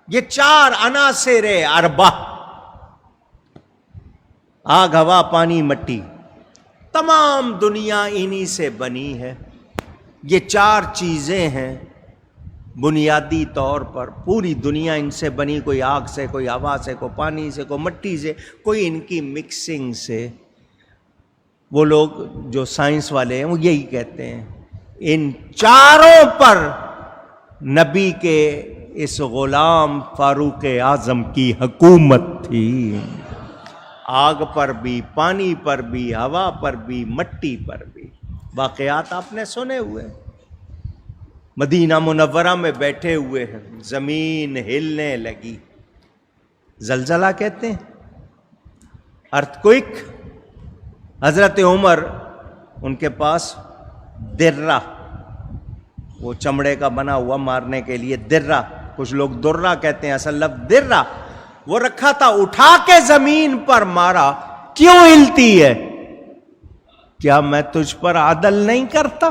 یہ 4 عناصر اربع، آگ، ہوا، پانی، مٹی، تمام دنیا انہی سے بنی ہے۔ یہ 4 چیزیں ہیں بنیادی طور پر، پوری دنیا ان سے بنی، کوئی آگ سے، کوئی ہوا سے، کوئی پانی سے، کوئی مٹی سے، کوئی ان کی مکسنگ سے۔ وہ لوگ جو سائنس والے ہیں وہ یہی کہتے ہیں ان 4 پر نبی کے اس غلام فاروق اعظم کی حکومت تھی، آگ پر بھی، پانی پر بھی، ہوا پر بھی، مٹی پر بھی۔ واقعات آپ نے سنے ہوئے، مدینہ منورہ میں بیٹھے ہوئے ہیں، زمین ہلنے لگی، زلزلہ کہتے ہیں، ارتھ کوئک۔ حضرت عمر ان کے پاس درہ، وہ چمڑے کا بنا ہوا مارنے کے لیے درہ، کچھ لوگ درہ کہتے ہیں، اصل لفظ درہ، وہ رکھا تھا، اٹھا کے زمین پر مارا۔ کیوں ہلتی ہے؟ کیا میں تجھ پر عدل نہیں کرتا؟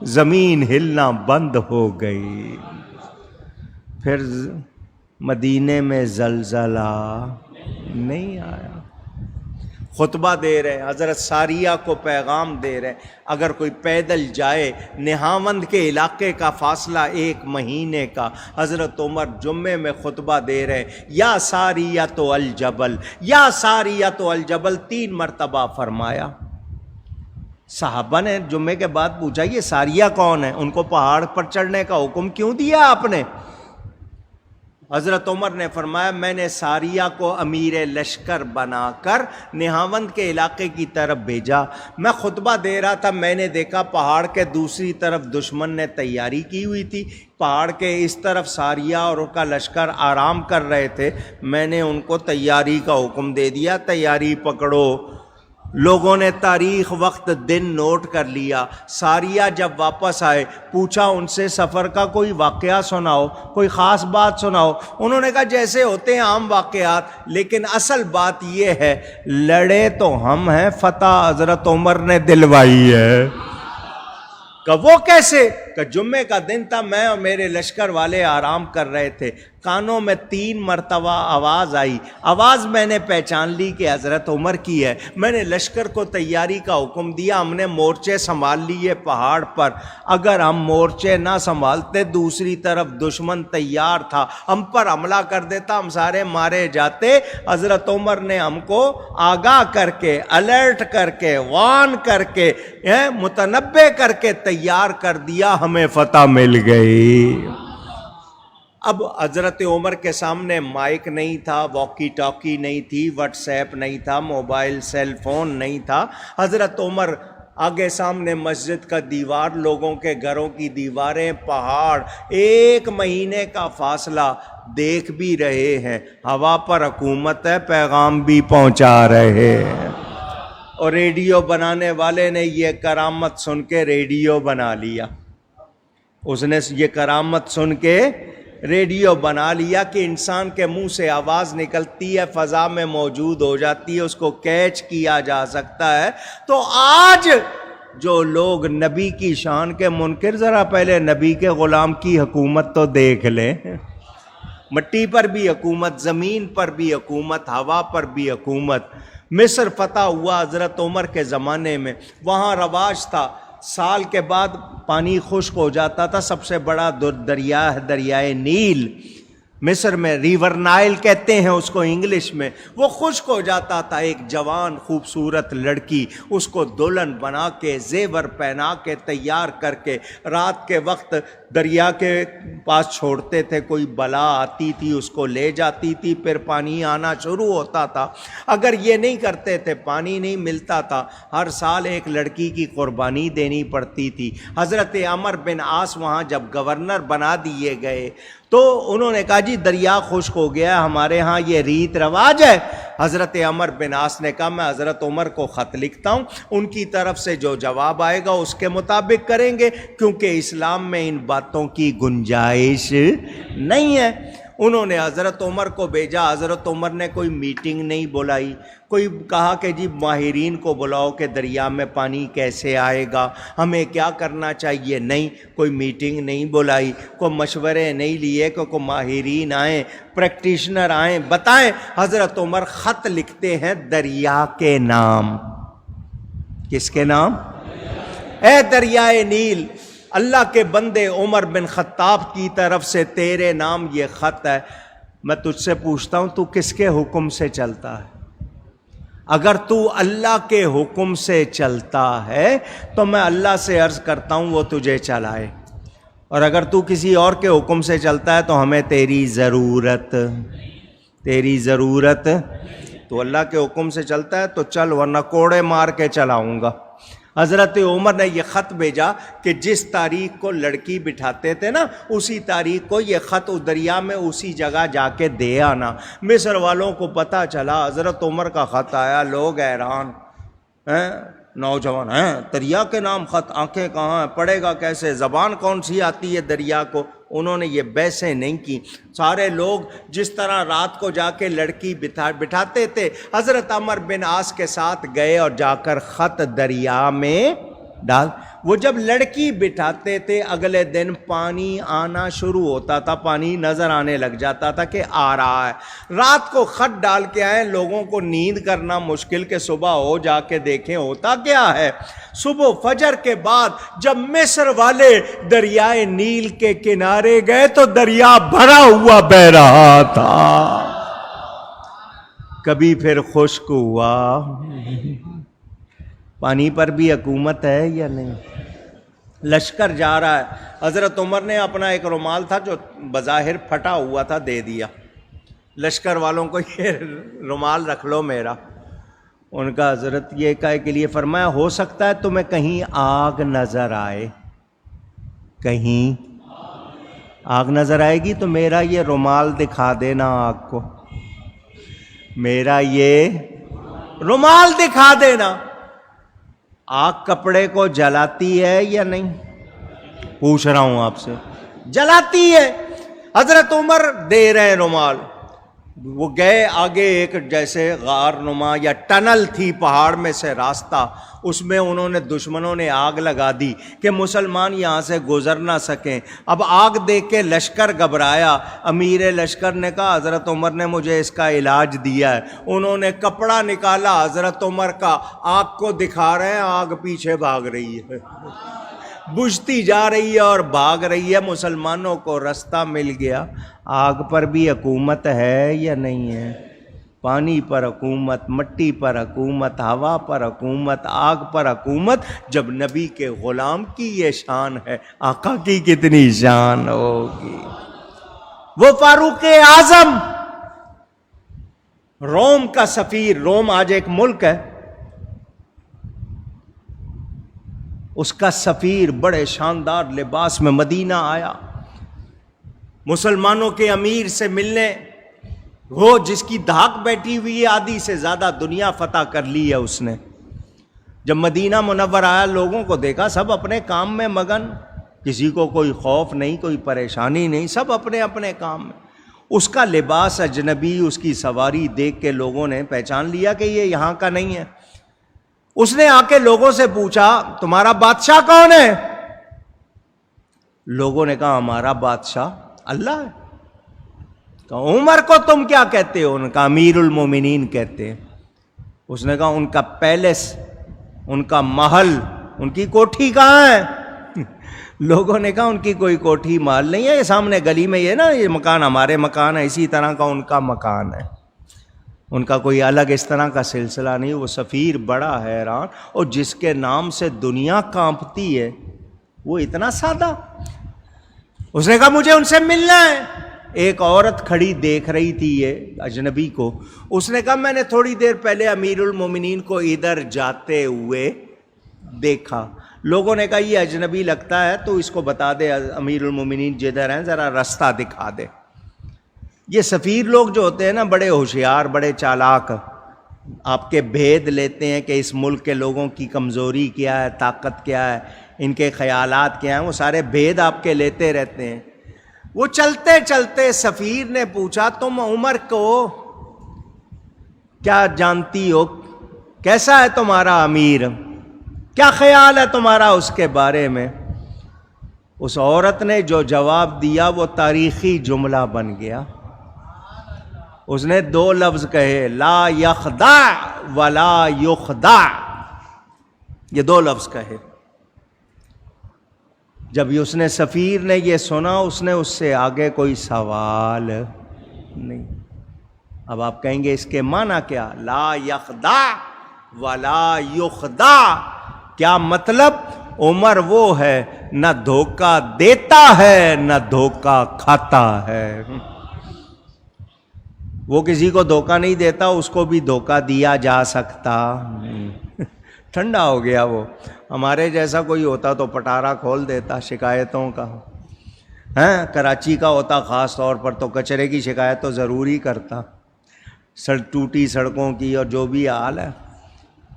زمین ہلنا بند ہو گئی۔ پھر مدینے میں زلزلہ نہیں آیا۔ خطبہ دے رہے، حضرت ساریہ کو پیغام دے رہے، اگر کوئی پیدل جائے، نہاوند کے علاقے کا فاصلہ 1 مہینے کا، حضرت عمر جمعے میں خطبہ دے رہے، یا ساریۃ الجبل، یا ساریۃ الجبل 3 مرتبہ فرمایا۔ صحابہ نے جمعے کے بعد پوچھا یہ ساریہ کون ہے؟ ان کو پہاڑ پر چڑھنے کا حکم کیوں دیا آپ نے؟ حضرت عمر نے فرمایا میں نے ساریہ کو امیر لشکر بنا کر نہاوند کے علاقے کی طرف بھیجا، میں خطبہ دے رہا تھا، میں نے دیکھا پہاڑ کے دوسری طرف دشمن نے تیاری کی ہوئی تھی، پہاڑ کے اس طرف ساریہ اور ان کا لشکر آرام کر رہے تھے، میں نے ان کو تیاری کا حکم دے دیا، تیاری پکڑو۔ لوگوں نے تاریخ، وقت، دن نوٹ کر لیا۔ ساریہ جب واپس آئے، پوچھا ان سے سفر کا کوئی واقعہ سناؤ، کوئی خاص بات سناؤ۔ انہوں نے کہا جیسے ہوتے ہیں عام واقعات، لیکن اصل بات یہ ہے لڑے تو ہم ہیں، فتح حضرت عمر نے دلوائی ہے۔ کہ وہ کیسے؟ کہ جمعے کا دن تھا، میں اور میرے لشکر والے آرام کر رہے تھے، کانوں میں 3 مرتبہ آواز آئی، آواز میں نے پہچان لی کہ حضرت عمر کی ہے۔ میں نے لشکر کو تیاری کا حکم دیا، ہم نے مورچے سنبھال لیے پہاڑ پر، اگر ہم مورچے نہ سنبھالتے دوسری طرف دشمن تیار تھا، ہم پر حملہ کر دیتا، ہم سارے مارے جاتے۔ حضرت عمر نے ہم کو آگاہ کر کے، الرٹ کر کے، وارن کر کے، متنبہ کر کے تیار کر دیا، ہمیں فتح مل گئی۔ اب حضرت عمر کے سامنے مائک نہیں تھا، واکی ٹاکی نہیں تھی، واٹس ایپ نہیں تھا، موبائل سیل فون نہیں تھا۔ حضرت عمر آگے سامنے مسجد کا دیوار، لوگوں کے گھروں کی دیواریں، پہاڑ، 1 مہینے کا فاصلہ، دیکھ بھی رہے ہیں، ہوا پر حکومت ہے، پیغام بھی پہنچا رہے ہیں۔ اور ریڈیو بنانے والے نے یہ کرامت سن کے ریڈیو بنا لیا، اس نے یہ کرامت سن کے ریڈیو بنا لیا کہ انسان کے منہ سے آواز نکلتی ہے، فضا میں موجود ہو جاتی ہے، اس کو کیچ کیا جا سکتا ہے۔ تو آج جو لوگ نبی کی شان کے منکر، ذرا پہلے نبی کے غلام کی حکومت تو دیکھ لیں، مٹی پر بھی حکومت، زمین پر بھی حکومت، ہوا پر بھی حکومت۔ مصر فتح ہوا حضرت عمر کے زمانے میں، وہاں رواج تھا سال کے بعد پانی خشک ہو جاتا تھا، سب سے بڑا دریا ہے دریائے نیل، مصر میں ریور نائل کہتے ہیں اس کو انگلش میں، وہ خشک ہو جاتا تھا۔ ایک جوان خوبصورت لڑکی اس کو دلہن بنا کے زیور پہنا کے تیار کر کے رات کے وقت دریا کے پاس چھوڑتے تھے، کوئی بلا آتی تھی اس کو لے جاتی تھی، پھر پانی آنا شروع ہوتا تھا۔ اگر یہ نہیں کرتے تھے پانی نہیں ملتا تھا، ہر سال ایک لڑکی کی قربانی دینی پڑتی تھی۔ حضرت عمر بن عاص وہاں جب گورنر بنا دیے گئے تو انہوں نے کہا جی دریا خشک ہو گیا، ہمارے ہاں یہ ریت رواج ہے۔ حضرت عمر بن عاص نے کہا میں حضرت عمر کو خط لکھتا ہوں، ان کی طرف سے جو جواب آئے گا اس کے مطابق کریں گے، کیونکہ اسلام میں ان باتوں کی گنجائش نہیں ہے۔ انہوں نے حضرت عمر کو بھیجا، حضرت عمر نے کوئی میٹنگ نہیں بلائی، کوئی کہا کہ جی ماہرین کو بلاؤ کہ دریا میں پانی کیسے آئے گا، ہمیں کیا کرنا چاہیے، نہیں، کوئی میٹنگ نہیں بلائی، کوئی مشورے نہیں لیے کہ کوئی ماہرین آئیں، پریکٹیشنر آئیں، بتائیں۔ حضرت عمر خط لکھتے ہیں دریا کے نام۔ کس کے نام؟ اے دریائے نیل، اللہ کے بندے عمر بن خطاب کی طرف سے تیرے نام یہ خط ہے، میں تجھ سے پوچھتا ہوں تو کس کے حکم سے چلتا ہے؟ اگر تو اللہ کے حکم سے چلتا ہے تو میں اللہ سے عرض کرتا ہوں وہ تجھے چلائے، اور اگر تو کسی اور کے حکم سے چلتا ہے تو ہمیں تیری ضرورت تو اللہ کے حکم سے چلتا ہے تو چل، ورنہ کوڑے مار کے چلاؤں گا۔ حضرت عمر نے یہ خط بھیجا کہ جس تاریخ کو لڑکی بٹھاتے تھے نا اسی تاریخ کو یہ خط اس دریا میں اسی جگہ جا کے دے آنا۔ مصر والوں کو پتہ چلا حضرت عمر کا خط آیا، لوگ حیران ہیں، نوجوان ہیں، دریا کے نام خط، آنکھیں کہاں ہیں، پڑھے گا کیسے، زبان کون سی آتی ہے دریا کو؟ انہوں نے یہ بحثیں نہیں کی۔ سارے لوگ جس طرح رات کو جا کے لڑکی بٹھاتے تھے، حضرت عمر بن عاص کے ساتھ گئے اور جا کر خط دریا میں ڈال۔ وہ جب لڑکی بٹھاتے تھے اگلے دن پانی آنا شروع ہوتا تھا، پانی نظر آنے لگ جاتا تھا کہ آ رہا ہے۔ رات کو خط ڈال کے آئے، لوگوں کو نیند کرنا مشکل کہ صبح ہو جا کے دیکھیں ہوتا کیا ہے۔ صبح فجر کے بعد جب مصر والے دریائے نیل کے کنارے گئے تو دریا بھرا ہوا بہ رہا تھا۔ کبھی پھر خشک ہوا؟ پانی پر بھی حکومت ہے یا نہیں؟ لشکر جا رہا ہے، حضرت عمر نے اپنا ایک رومال تھا جو بظاہر پھٹا ہوا تھا دے دیا، لشکر والوں کو یہ رومال رکھ لو میرا۔ ان کا حضرت یہ کہے کے لیے فرمایا ہو سکتا ہے تمہیں کہیں آگ نظر آئے، کہیں آگ نظر آئے گی تو میرا یہ رومال دکھا دینا آگ کو، میرا یہ رومال دکھا دینا۔ آگ کپڑے کو جلاتی ہے یا نہیں؟ پوچھ رہا ہوں آپ سے، جلاتی ہے۔ حضرت عمر دے رہے رومال، وہ گئے آگے، ایک جیسے غار نما یا ٹنل تھی پہاڑ میں سے راستہ، اس میں انہوں نے دشمنوں نے آگ لگا دی کہ مسلمان یہاں سے گزر نہ سکیں۔ اب آگ دیکھ کے لشکر گھبرایا، امیر لشکر نے کہا حضرت عمر نے مجھے اس کا علاج دیا ہے۔ انہوں نے کپڑا نکالا حضرت عمر کا، آگ کو دکھا رہے ہیں، آگ پیچھے بھاگ رہی ہے، بجھتی جا رہی ہے اور بھاگ رہی ہے۔ مسلمانوں کو رستہ مل گیا۔ آگ پر بھی حکومت ہے یا نہیں ہے؟ پانی پر حکومت، مٹی پر حکومت، ہوا پر حکومت، آگ پر حکومت۔ جب نبی کے غلام کی یہ شان ہے، آقا کی کتنی شان ہوگی؟ وہ فاروق اعظم، روم کا سفیر، روم آج ایک ملک ہے، اس کا سفیر بڑے شاندار لباس میں مدینہ آیا مسلمانوں کے امیر سے ملنے، وہ جس کی دھاک بیٹھی ہوئی ہے، آدھی سے زیادہ دنیا فتح کر لی ہے اس نے۔ جب مدینہ منور آیا، لوگوں کو دیکھا سب اپنے کام میں مگن، کسی کو کوئی خوف نہیں، کوئی پریشانی نہیں، سب اپنے اپنے کام میں۔ اس کا لباس اجنبی، اس کی سواری دیکھ کے لوگوں نے پہچان لیا کہ یہ یہاں کا نہیں ہے۔ اس نے آ کے لوگوں سے پوچھا تمہارا بادشاہ کون ہے؟ لوگوں نے کہا ہمارا بادشاہ اللہ ہے۔ کہا عمر کو تم کیا کہتے ہو؟ ان کا امیر المومنین کہتے ہیں۔ اس نے کہا ان کا پیلس، ان کا محل، ان کی کوٹھی کہاں ہے؟ لوگوں نے کہا ان کی کوئی کوٹھی محل نہیں ہے، یہ سامنے گلی میں یہ نا یہ مکان ہمارے مکان ہے، اسی طرح کا ان کا مکان ہے، ان کا کوئی الگ اس طرح کا سلسلہ نہیں۔ وہ سفیر بڑا حیران، اور جس کے نام سے دنیا کانپتی ہے وہ اتنا سادہ۔ اس نے کہا مجھے ان سے ملنا ہے۔ ایک عورت کھڑی دیکھ رہی تھی یہ اجنبی کو، اس نے کہا میں نے تھوڑی دیر پہلے امیر المومنین کو ادھر جاتے ہوئے دیکھا۔ لوگوں نے کہا یہ اجنبی لگتا ہے تو اس کو بتا دے امیر المومنین جدھر ہیں ذرا راستہ دکھا دے۔ یہ سفیر لوگ جو ہوتے ہیں نا بڑے ہوشیار، بڑے چالاک، آپ کے بھید لیتے ہیں کہ اس ملک کے لوگوں کی کمزوری کیا ہے، طاقت کیا ہے، ان کے خیالات کیا ہیں، وہ سارے بھید آپ کے لیتے رہتے ہیں۔ وہ چلتے چلتے سفیر نے پوچھا تم عمر کو کیا جانتی ہو؟ کیسا ہے تمہارا امیر؟ کیا خیال ہے تمہارا اس کے بارے میں؟ اس عورت نے جو جواب دیا وہ تاریخی جملہ بن گیا۔ اس نے 2 لفظ کہے، لا یخدع ولا یخدع، یہ 2 لفظ کہے۔ جب اس نے سفیر نے یہ سنا، اس نے اس سے آگے کوئی سوال نہیں۔ اب آپ کہیں گے اس کے معنی کیا؟ لا یخدع ولا یخدع، کیا مطلب؟ عمر وہ ہے نہ دھوکہ دیتا ہے نہ دھوکہ کھاتا ہے۔ وہ کسی کو دھوکہ نہیں دیتا، اس کو بھی دھوکہ دیا جا سکتا۔ ٹھنڈا ہو گیا وہ۔ ہمارے جیسا کوئی ہوتا تو پٹارا کھول دیتا شکایتوں کا، کراچی کا ہوتا خاص طور پر تو کچرے کی شکایت تو ضرور ہی کرتا، ٹوٹی سڑکوں کی اور جو بھی حال ہے۔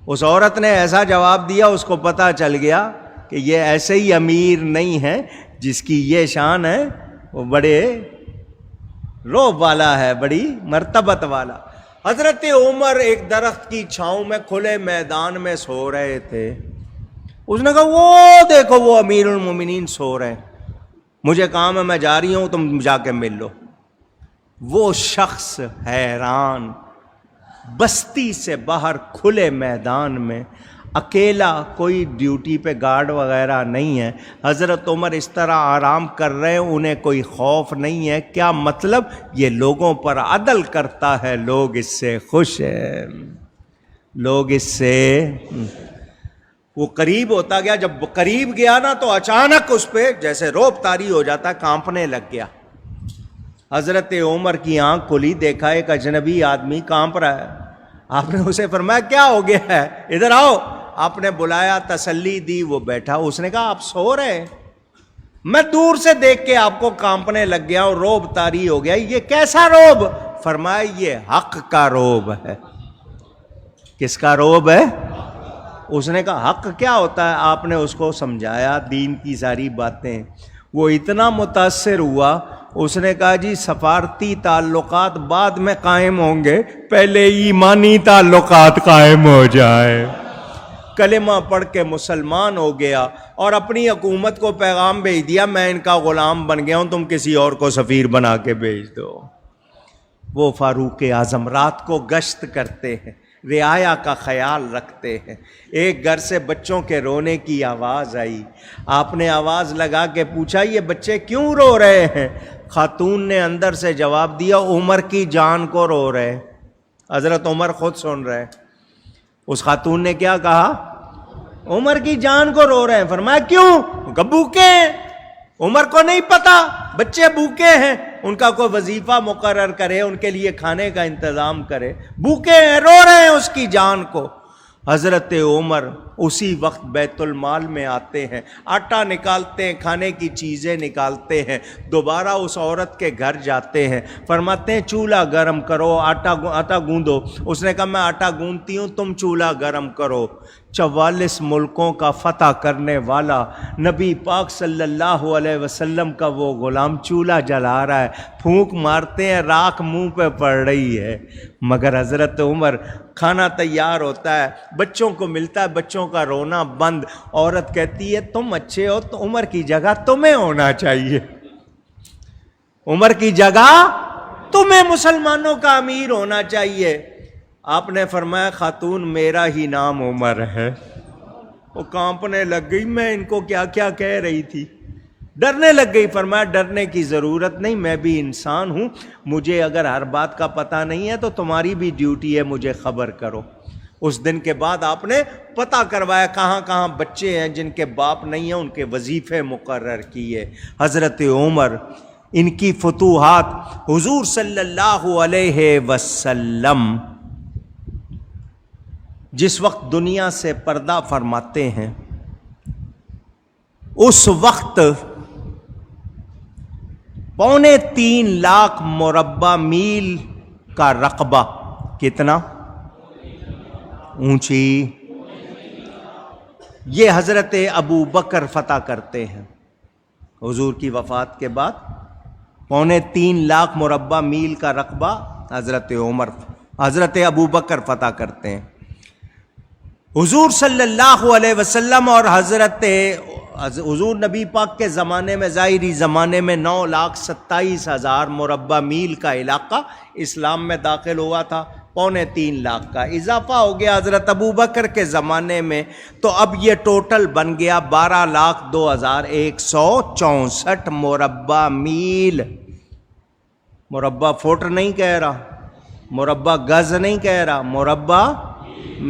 اس عورت نے ایسا جواب دیا، اس کو پتہ چل گیا کہ یہ ایسے ہی امیر نہیں ہے جس کی یہ شان ہے، وہ بڑے روب والا ہے، بڑی مرتبت والا۔ حضرت عمر ایک درخت کی چھاؤں میں کھلے میدان میں سو رہے تھے۔ اس نے کہا وہ دیکھو وہ امیر المومنین سو رہے ہیں، مجھے کام ہے میں جا رہی ہوں، تم جا کے مل لو۔ وہ شخص حیران، بستی سے باہر کھلے میدان میں اکیلا، کوئی ڈیوٹی پہ گارڈ وغیرہ نہیں ہے، حضرت عمر اس طرح آرام کر رہے ہیں، انہیں کوئی خوف نہیں ہے۔ کیا مطلب؟ یہ لوگوں پر عدل کرتا ہے، لوگ اس سے خوش ہیں، لوگ اس سے۔ وہ قریب ہوتا گیا، جب قریب گیا نا تو اچانک اس پہ جیسے روب طاری ہو جاتا ہے، کانپنے لگ گیا۔ حضرت عمر کی آنکھ کھلی، دیکھا ایک اجنبی آدمی کانپ رہا ہے۔ آپ نے اسے فرمایا کیا ہو گیا ہے، ادھر آؤ۔ آپ نے بلایا، تسلی دی، وہ بیٹھا۔ اس نے کہا آپ سو رہے؟ میں دور سے دیکھ کے آپ کو کانپنے لگ گیا اور روب طاری ہو گیا۔ یہ کیسا روب؟ فرمایا یہ حق کا روب ہے۔ کس کا روب ہے؟ اس نے کہا حق کیا ہوتا ہے؟ آپ نے اس کو سمجھایا دین کی ساری باتیں۔ وہ اتنا متاثر ہوا، اس نے کہا جی سفارتی تعلقات بعد میں قائم ہوں گے، پہلے ایمانی تعلقات قائم ہو جائے۔ کلمہ پڑھ کے مسلمان ہو گیا اور اپنی حکومت کو پیغام بھیج دیا میں ان کا غلام بن گیا ہوں، تم کسی اور کو سفیر بنا کے بھیج دو۔ وہ فاروق اعظم رات کو گشت کرتے ہیں، رعایا کا خیال رکھتے ہیں۔ ایک گھر سے بچوں کے رونے کی آواز آئی، آپ نے آواز لگا کے پوچھا یہ بچے کیوں رو رہے ہیں؟ خاتون نے اندر سے جواب دیا عمر کی جان کو رو رہے۔ حضرت عمر خود سن رہے۔ اس خاتون نے کیا کہا؟ عمر کی جان کو رو رہے ہیں۔ فرمایا کیوں؟ کہ بھوکے ہیں۔ عمر کو نہیں پتا بچے بھوکے ہیں، ان کا کوئی وظیفہ مقرر کرے، ان کے لیے کھانے کا انتظام کرے، بھوکے ہیں، رو رہے ہیں اس کی جان کو۔ حضرت عمر اسی وقت بیت المال میں آتے ہیں، آٹا نکالتے ہیں، کھانے کی چیزیں نکالتے ہیں، دوبارہ اس عورت کے گھر جاتے ہیں، فرماتے ہیں چولہا گرم کرو، آٹا گوندو۔ اس نے کہا میں آٹا گوندتی ہوں، تم چولہا گرم کرو۔ 44 ملکوں کا فتح کرنے والا نبی پاک صلی اللہ علیہ وسلم کا وہ غلام چولہا جلا رہا ہے، پھونک مارتے ہیں، راکھ منہ پہ پڑ رہی ہے، مگر حضرت عمر کھانا تیار ہوتا ہے، بچوں کو ملتا ہے، بچوں کا رونا بند۔ عورت کہتی ہے تم اچھے ہو تو عمر کی جگہ تمہیں ہونا چاہیے، عمر کی جگہ تمہیں مسلمانوں کا امیر ہونا چاہیے۔ آپ نے فرمایا خاتون میرا ہی نام عمر ہے۔ وہ کانپنے لگ گئی، میں ان کو کیا کیا کہہ رہی تھی، ڈرنے لگ گئی۔ فرمایا ڈرنے کی ضرورت نہیں، میں بھی انسان ہوں، مجھے اگر ہر بات کا پتہ نہیں ہے تو تمہاری بھی ڈیوٹی ہے مجھے خبر کرو۔ اس دن کے بعد آپ نے پتہ کروایا کہاں کہاں بچے ہیں جن کے باپ نہیں ہیں، ان کے وظیفے مقرر کیے۔ حضرت عمر، ان کی فتوحات، حضور صلی اللہ علیہ وسلم جس وقت دنیا سے پردہ فرماتے ہیں اس وقت 3.25 لاکھ مربع میل کا رقبہ، کتنا اونچی، یہ حضرت ابو بکر فتح کرتے ہیں۔ حضور کی وفات کے بعد 3.25 لاکھ مربع میل کا رقبہ حضرت ابو بکر فتح کرتے ہیں۔ حضور صلی اللہ علیہ وسلم اور حضور نبی پاک کے زمانے میں، ظاہری زمانے میں 9,27,000 مربع میل کا علاقہ اسلام میں داخل ہوا تھا، 3.25 لاکھ کا اضافہ ہو گیا حضرت ابو بکر کے زمانے میں، تو اب یہ ٹوٹل بن گیا 12,02,164 مربع میل۔ مربع فٹ نہیں کہہ رہا، مربع گز نہیں کہہ رہا، مربع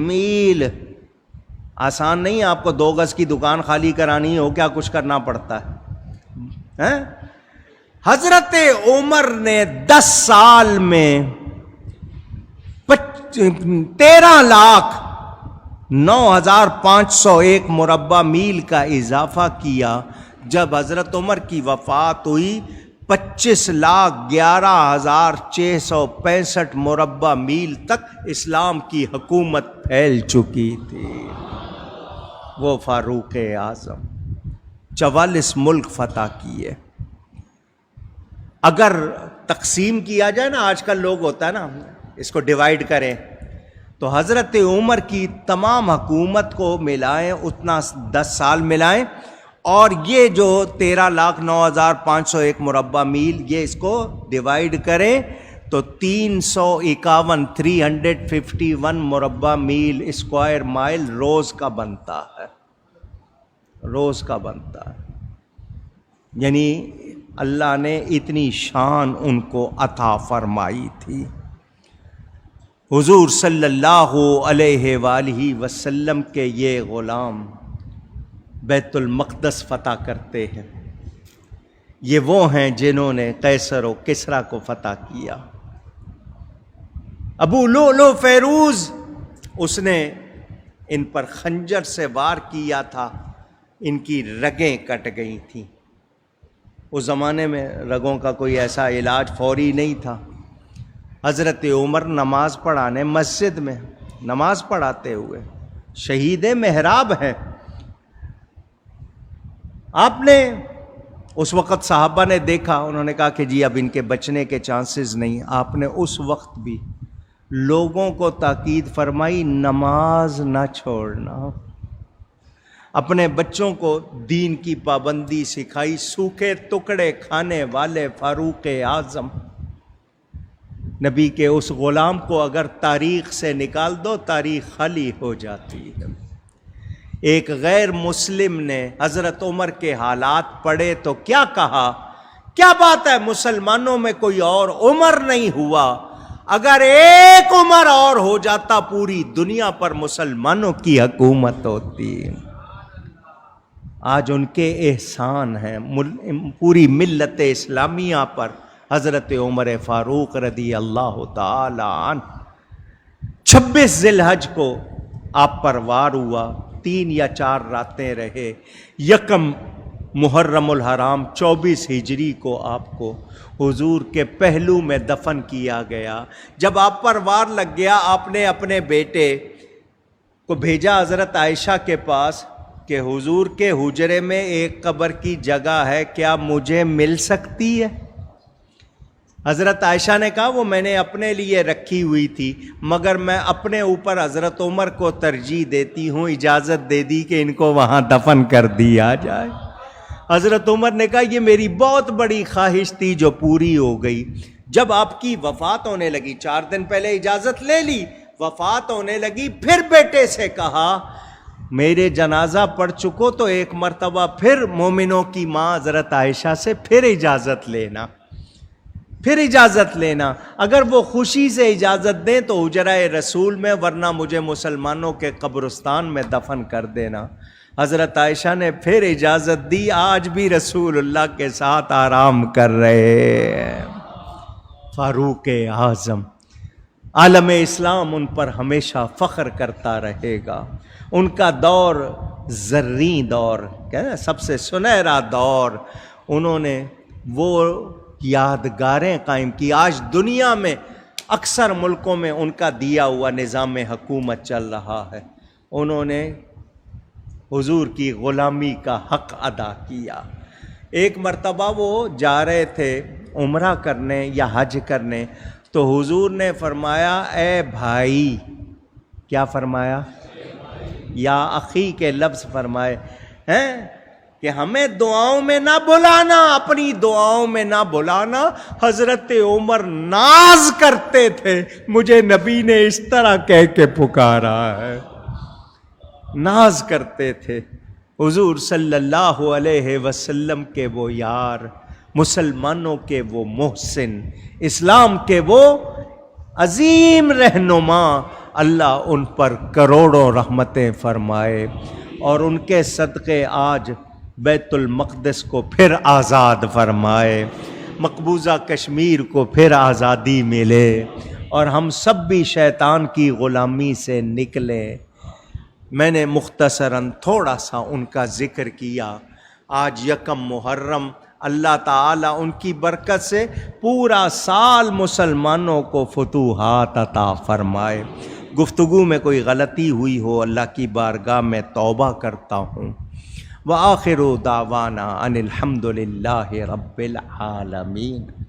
میل۔ آسان نہیں، آپ کو 2 گز کی دکان خالی کرانی ہو کیا کچھ کرنا پڑتا ہے۔ حضرت عمر نے 10 سال میں 13,09,501 مربع میل کا اضافہ کیا۔ جب حضرت عمر کی وفات ہوئی 25,11,665 مربع میل تک اسلام کی حکومت پھیل چکی تھی۔ وہ فاروق اعظم 44 ملک فتح کیے۔ اگر تقسیم کیا جائے نا، آج کل لوگ ہوتا ہے نا اس کو ڈیوائیڈ کریں، تو حضرت عمر کی تمام حکومت کو ملائیں اتنا 10 سال ملائیں، اور یہ جو 13,09,501 مربع میل، یہ اس کو ڈیوائیڈ کریں تو 351 مربع میل اسکوائر مائل روز کا بنتا ہے، روز کا بنتا ہے۔ یعنی اللہ نے اتنی شان ان کو عطا فرمائی تھی۔ حضور صلی اللہ علیہ وآلہ وسلم کے یہ غلام بیت المقدس فتح کرتے ہیں۔ یہ وہ ہیں جنہوں نے قیصر و کسریٰ کو فتح کیا۔ ابو لؤلؤ فیروز، اس نے ان پر خنجر سے وار کیا تھا، ان کی رگیں کٹ گئی تھیں۔ اس زمانے میں رگوں کا کوئی ایسا علاج فوری نہیں تھا۔ حضرت عمر نماز پڑھانے مسجد میں نماز پڑھاتے ہوئے شہید محراب ہیں۔ آپ نے اس وقت صحابہ نے دیکھا، انہوں نے کہا کہ جی اب ان کے بچنے کے چانسز نہیں۔ آپ نے اس وقت بھی لوگوں کو تاکید فرمائی نماز نہ چھوڑنا، اپنے بچوں کو دین کی پابندی سکھائی۔ سوکھے ٹکڑے کھانے والے فاروق اعظم نبی کے اس غلام کو اگر تاریخ سے نکال دو تاریخ خالی ہو جاتی ہے۔ ایک غیر مسلم نے حضرت عمر کے حالات پڑھے تو کیا کہا، کیا بات ہے مسلمانوں میں کوئی اور عمر نہیں ہوا، اگر ایک عمر اور ہو جاتا پوری دنیا پر مسلمانوں کی حکومت ہوتی۔ آج ان کے احسان ہیں پوری ملت اسلامیہ پر، حضرت عمر فاروق رضی اللہ تعالی عنہ۔ 26 ذی الحج کو آپ پر وار ہوا، 3 یا 4 راتیں رہے۔ 1 محرم الحرام 24 ہجری کو آپ کو حضور کے پہلو میں دفن کیا گیا۔ جب آپ پر وار لگ گیا، آپ نے اپنے بیٹے کو بھیجا حضرت عائشہ کے پاس کہ حضور کے حجرے میں ایک قبر کی جگہ ہے، کیا مجھے مل سکتی ہے؟ حضرت عائشہ نے کہا وہ میں نے اپنے لیے رکھی ہوئی تھی، مگر میں اپنے اوپر حضرت عمر کو ترجیح دیتی ہوں، اجازت دے دی کہ ان کو وہاں دفن کر دیا جائے۔ حضرت عمر نے کہا یہ میری بہت بڑی خواہش تھی جو پوری ہو گئی۔ جب آپ کی وفات ہونے لگی، 4 دن پہلے اجازت لے لی، وفات ہونے لگی، پھر بیٹے سے کہا میرے جنازہ پڑھ چکو تو ایک مرتبہ پھر مومنوں کی ماں حضرت عائشہ سے پھر اجازت لینا، پھر اجازت لینا، اگر وہ خوشی سے اجازت دیں تو حجرہ رسول میں، ورنہ مجھے مسلمانوں کے قبرستان میں دفن کر دینا۔ حضرت عائشہ نے پھر اجازت دی، آج بھی رسول اللہ کے ساتھ آرام کر رہے ہیں۔ فاروق اعظم، عالم اسلام ان پر ہمیشہ فخر کرتا رہے گا۔ ان کا دور زریں دور، سب سے سنہرا دور، انہوں نے وہ یادگاریں قائم کی۔ آج دنیا میں اکثر ملکوں میں ان کا دیا ہوا نظام حکومت چل رہا ہے۔ انہوں نے حضور کی غلامی کا حق ادا کیا۔ ایک مرتبہ وہ جا رہے تھے عمرہ کرنے یا حج کرنے، تو حضور نے فرمایا اے بھائی، کیا فرمایا؟ یا اخی کے لفظ فرمائے ہیں کہ ہمیں دعاؤں میں نہ بلانا، اپنی دعاؤں میں نہ بلانا۔ حضرت عمر ناز کرتے تھے، مجھے نبی نے اس طرح کہہ کے پکارا ہے، ناز کرتے تھے۔ حضور صلی اللہ علیہ وسلم کے وہ یار، مسلمانوں کے وہ محسن، اسلام کے وہ عظیم رہنما، اللہ ان پر کروڑوں رحمتیں فرمائے، اور ان کے صدقے آج بیت المقدس کو پھر آزاد فرمائے، مقبوضہ کشمیر کو پھر آزادی ملے، اور ہم سب بھی شیطان کی غلامی سے نکلیں۔ میں نے مختصراً تھوڑا سا ان کا ذکر کیا۔ آج یکم محرم، اللہ تعالیٰ ان کی برکت سے پورا سال مسلمانوں کو فتوحات عطا فرمائے۔ گفتگو میں کوئی غلطی ہوئی ہو، اللہ کی بارگاہ میں توبہ کرتا ہوں۔ وآخر دعوانا ان الحمد للہ رب العالمین۔